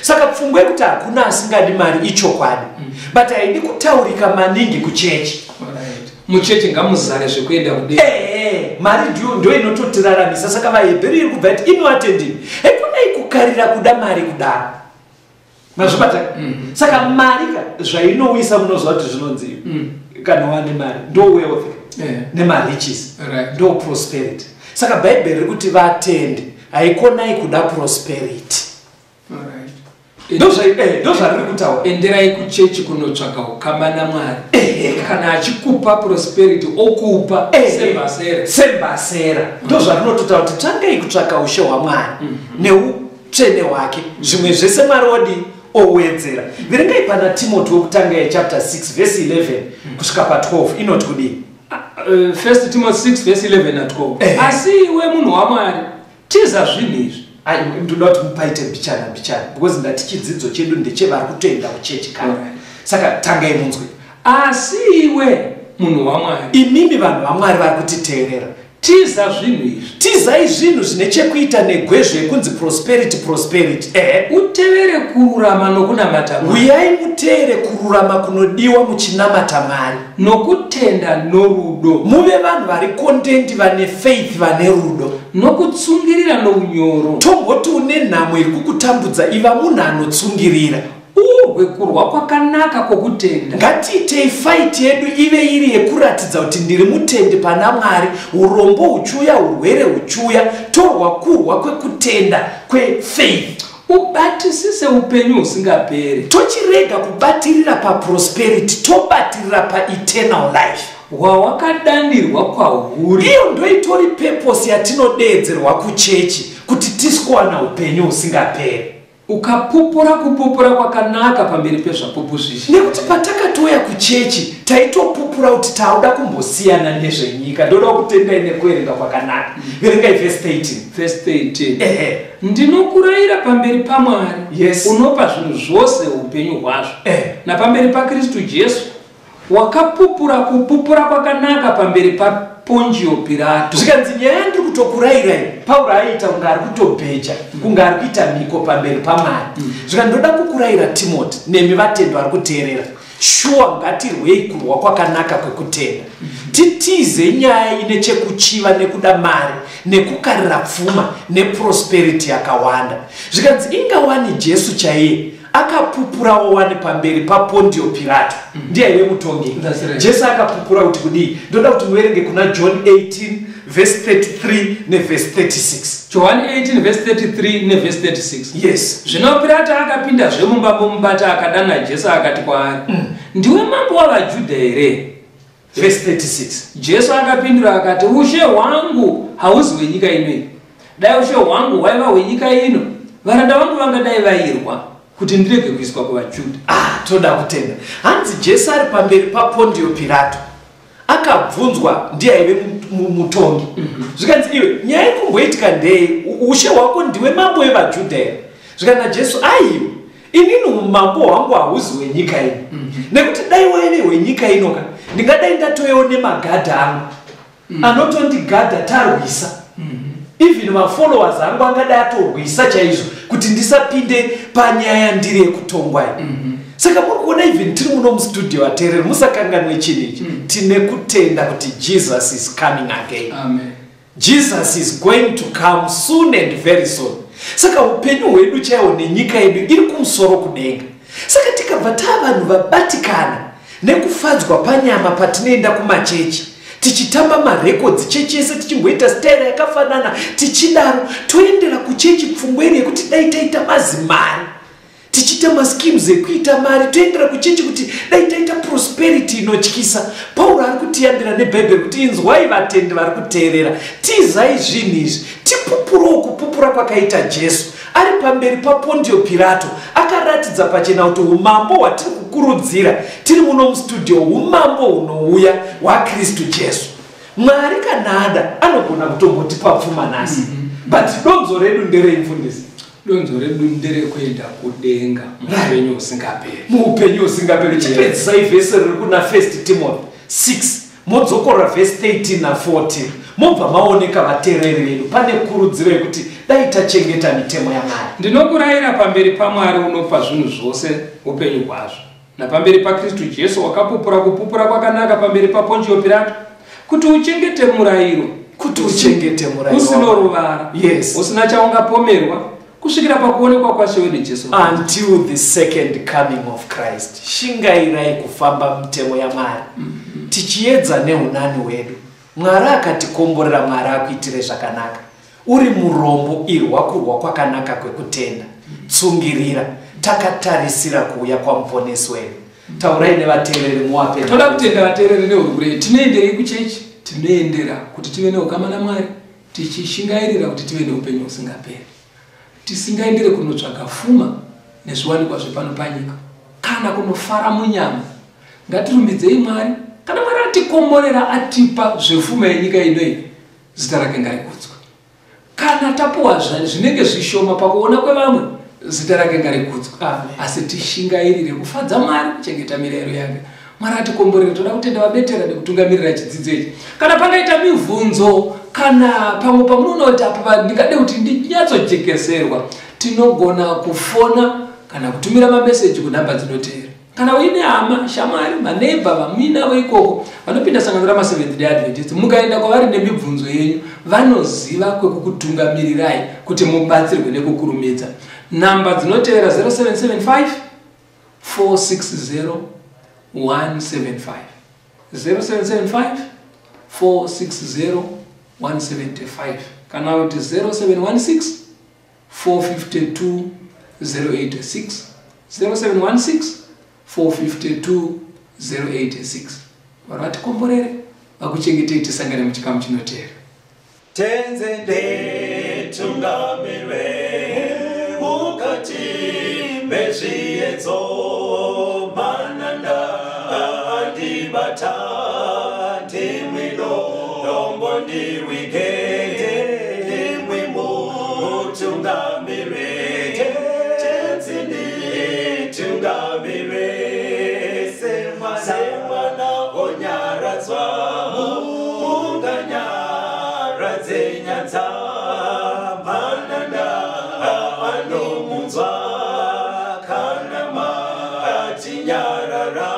saka pfungwa yekuti hakuna asingadi mari ichokwadi but haidi kutaurika maningi kuchechi muchechi ngamuzare zvekuenda kudenga mari ndio inototiraramisa saka vaHebheru iri kubva kuti inoatendini hekunai kukarira kuda mari kudaro mazvibata saka mari zvainowisa munozva kuti zvinonzi kana wane mari ndo wealth nemariches ndo prosperity saka bhaibheri riri kuti vatende haikonai kuda prosperity ndozvariri kutaura enderai kuchechi kunotsvaka ukama naMwari kana achikupa prosperity okupa sembasera ndozvarinototaura kuti tsvangai kutsvaka ushe hwaMwari neutsvene hwake zvimwe zvese Mwari odi owedzera verengai pana Timothy wokutanga yechapter 6 verse 11 kusvika pa12 inoti kudii 1 Timothy 6 verse 11 na 12 asi iwe munhu waMwari tiza zvinhu izvi ndoda kuti mupaite mbichana because ndati chidzidzo chedu ndechevari kutoenda kuchechi kana saka tangai munzwe asi iwe munhu waMwari imimi vanhu vaMwari vari kutiteerera tiza zvinhu izvi, tizai zvinhu zvine chekuita negwezve kunzi prosperity. utevere kururama nokunamata Mwari, uyai muteere kururama kunodiwa muchinamata Mwari, nokutenda norudo, muve vanhu vari content, vane faith, vane rudo, nokutsungirira nounyoro. tomboti une nhamo iri kukutambudza, iva munhu anotsungirira. Urwe kurwa kwakanaka kwokutenda. Ngatiitei fight yedu ive iri yekuratidza kuti ndiri mutendi pana Mwari, urombo huchiuya, urwere huchiuya, torwa kurwa kwekutenda, kwefaith. Ubatisise upenyu husingaperi. Tochirega kubatirira paprosperity, tobatirira paeternal life. Hwawakadanirwa kwahuri. Iyo ndoitori purpose yatinodedzerwa kuchechi, kuti tisikuwana upenyu husingaperi. Ukapupura kupupura kwakanaka pamberi pezvapupu zvizhi. Nekuti patakatouya kuchechi taitopupura kuti tauda kumbosiyana nezvenyika. Ndoda kutendai nekuerenga kwakanaka. Verengai verse 18. Ndinokurayira pamberi paMwari, Yes. unopa zvinhu zvose upenyu hwazvo, napamberi paKristu Jesu, wakapupura kupupura kwakanaka pamberi paPondio Pilato. Zvikanzi nyaya ndiri kutokurayirai, Pauro aiita kunge ari kutobheja, kunge ari kuita mhiko pamberi paMwari. Zvikandoda kukurayira Timoti nemi vatendi vari kuteerera, shuwa ngatirwei kurwa kwakanaka kwekutenda. Titize nyaya ine chekuchiva nekuda mari, nekukarira pfuma, neprosperity yakawanda. Zvikanzi ingawani Jesu chaiye akapupurawo wani pamberi paPondio Pilato. Ndiye mutongi. Jesu akapupura kuti kudii? Ndoda kuti muverenge kuna John 18 verse 33 neverse 36. John 18 verse 33 neverse 36. Yes. Zvino Pilato akapinda zvemumba momubata akadana Jesu akati kwaari, ndiwe mambo wavaJudha here? Verse 36. Jesu akapindura akati, ushe hwangu hauzi hwenyika ino. Dai ushe hwangu hwaiva hwenyika ino, varanda vangu vangadai vairwa kuti ndirege kuiswa kuvaJudha. Toda kutenda. Hanzi Jesu ari pamberi paPondio Pilato akabvunzwa ndiye mutongi. Zvikanzi iwe nyaya ikumboitika ndei? Ushe hwako ndiwe mambo wevaJudha here? Zvikana Jesu aiwe inini mambo hwangu hauzi hwenyika ino. Nekuti dai waive hwenyika ino ndingadai ndatoyewo nemagadha angu anotondigadha tarwisa. Even mafollowers angu angadai atorwisa chaizvo kuti ndisapinde panyaya ndiri yekutongwa. Saka muri kuona even tiri muno mustudio ateereri, musakanganwe chinhu. Tine kutenda kuti Jesus is coming again. Amen. Jesus is going to come soon and very soon. Saka upenyu hwedu chaiwo nenyika yedu iri kumusoro kudenga. Saka tikabva tavanhu vabatikana nekufadzwa panyama patinoenda kumachechi, tichitamba marekodzi chechi yese, tichimboita style yakafanana, tichidaro toendera kuchechi pfungweni yekuti dai taita mazimari, tichita maschemes ekuita mari, toendera kuchechi kuti dai taita prosperity inotyisa. Pauro ari kutiyambira nebhebheri kuti inzwai vatendi vari kuteerera, tizai zvinhu izvi, tipupurewo kupupura kwakaita Jesu ari pamberi paPondio Pilato. Akaratidza pachena kuti umambo hwatiri kukurudzira tiri muno mustudio umambo hunouya hwaKristu Jesu. Mwari kana ada anogona kutombotipa pfuma nhasi, but donzo redu nderei mfundisi? Donzo redu nderekuenda kudenga muupenyu husingaperi. Muupenyu husingaperi. Chipedzisai vhesi riri kuna 1 Timothy 6 modzokora vhesi 13 na 14 mobva maoneka vateereri vedu pane kurudziro yekuti dai tachengeta mitemo yaMwari. Ndinokurayira pamberi paMwari unopa zvinhu zvose upenyu hwazvo, napamberi paKristu Jesu wakapupura kupupura kwakanaka pamberi paPondio Pilato, kuti uchengete murayiro, usino ruvara, yes, usina chaungapomerwa, kusvikira pakuonekwa kwaShe wedu Jesu, until the second coming of Christ. Shingairai kufamba mitemo yaMwari, tichiedza neunani hwedu. Mwari akatikomborera, Mwari akuitire zvakanaka. Uri murombo irwa kurwa kwakanaka kwekutenda, tsungirira, takatarisira kuuya kwamuponesi wedu. Taurai nevateereri muwape. Toda kutenda vateereri nehurugure. Tinoenderei kuchechi? Tinoendera kuti tive neukama naMwari, tichishingairira kuti tive neupenyu husingaperi. Tisingaendere kunotsvaga pfuma nezviwanikwa zvepano panyika kana kunofara munyama. Ngatirumbidzei Mwari. Kana Mwari atikomborera atipa zvepfuma yenyika inoi, zita rake ngarikudzwe. Kana tapuwa zvinenge zvishoma pakuona kwevamwe, zita rake ngarikudzwe. Asi tishingairire kufadza Mwari, kuchengeta mirayiro yake. Mwari atikomborere, toda kutenda vabetera nekutungamirira chidzidzo ichi. Kana pangaita mibvunzo kana pamwe pamunoona kuti apa ndingade kuti ndinyatsojekeserwa, tinogona kufona kana kutumira mameseji kunhamba dzinoteera. Kana uine hama, shamwari, maneighbor, vamwina veikoko vanopinda sangano rama-Seventh Day Adventists, mukaenda kwavari nemibvunzo yenyu, vanoziva kwekukutungamirirai kuti mubatsirwe nekukurumidza. Namba dzinoteera 0775 460 175, 0775 460 175, kana kuti 0716 452 086, 0716 452 086. Varatikomborere vakuchengetei tisangane muchikamu chinoteera. Tenzende tungamirwe mukati mezviedzo mananda andibata ndimwino dombo ndiwike ndimwimo tungamirwe tenzende tungamirwe semwana onyaradzwa munganyaradze nyanza mananda anomunzwa kana matinyarara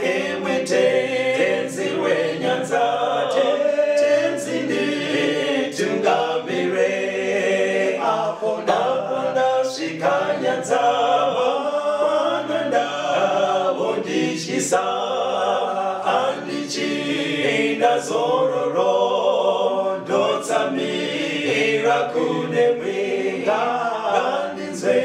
emwete tenzi wenyanza tenzinde tungamire apo ndasvika nyanza mananda vondishisa andichienda zororo ndotsamira kune mwenga andinzwe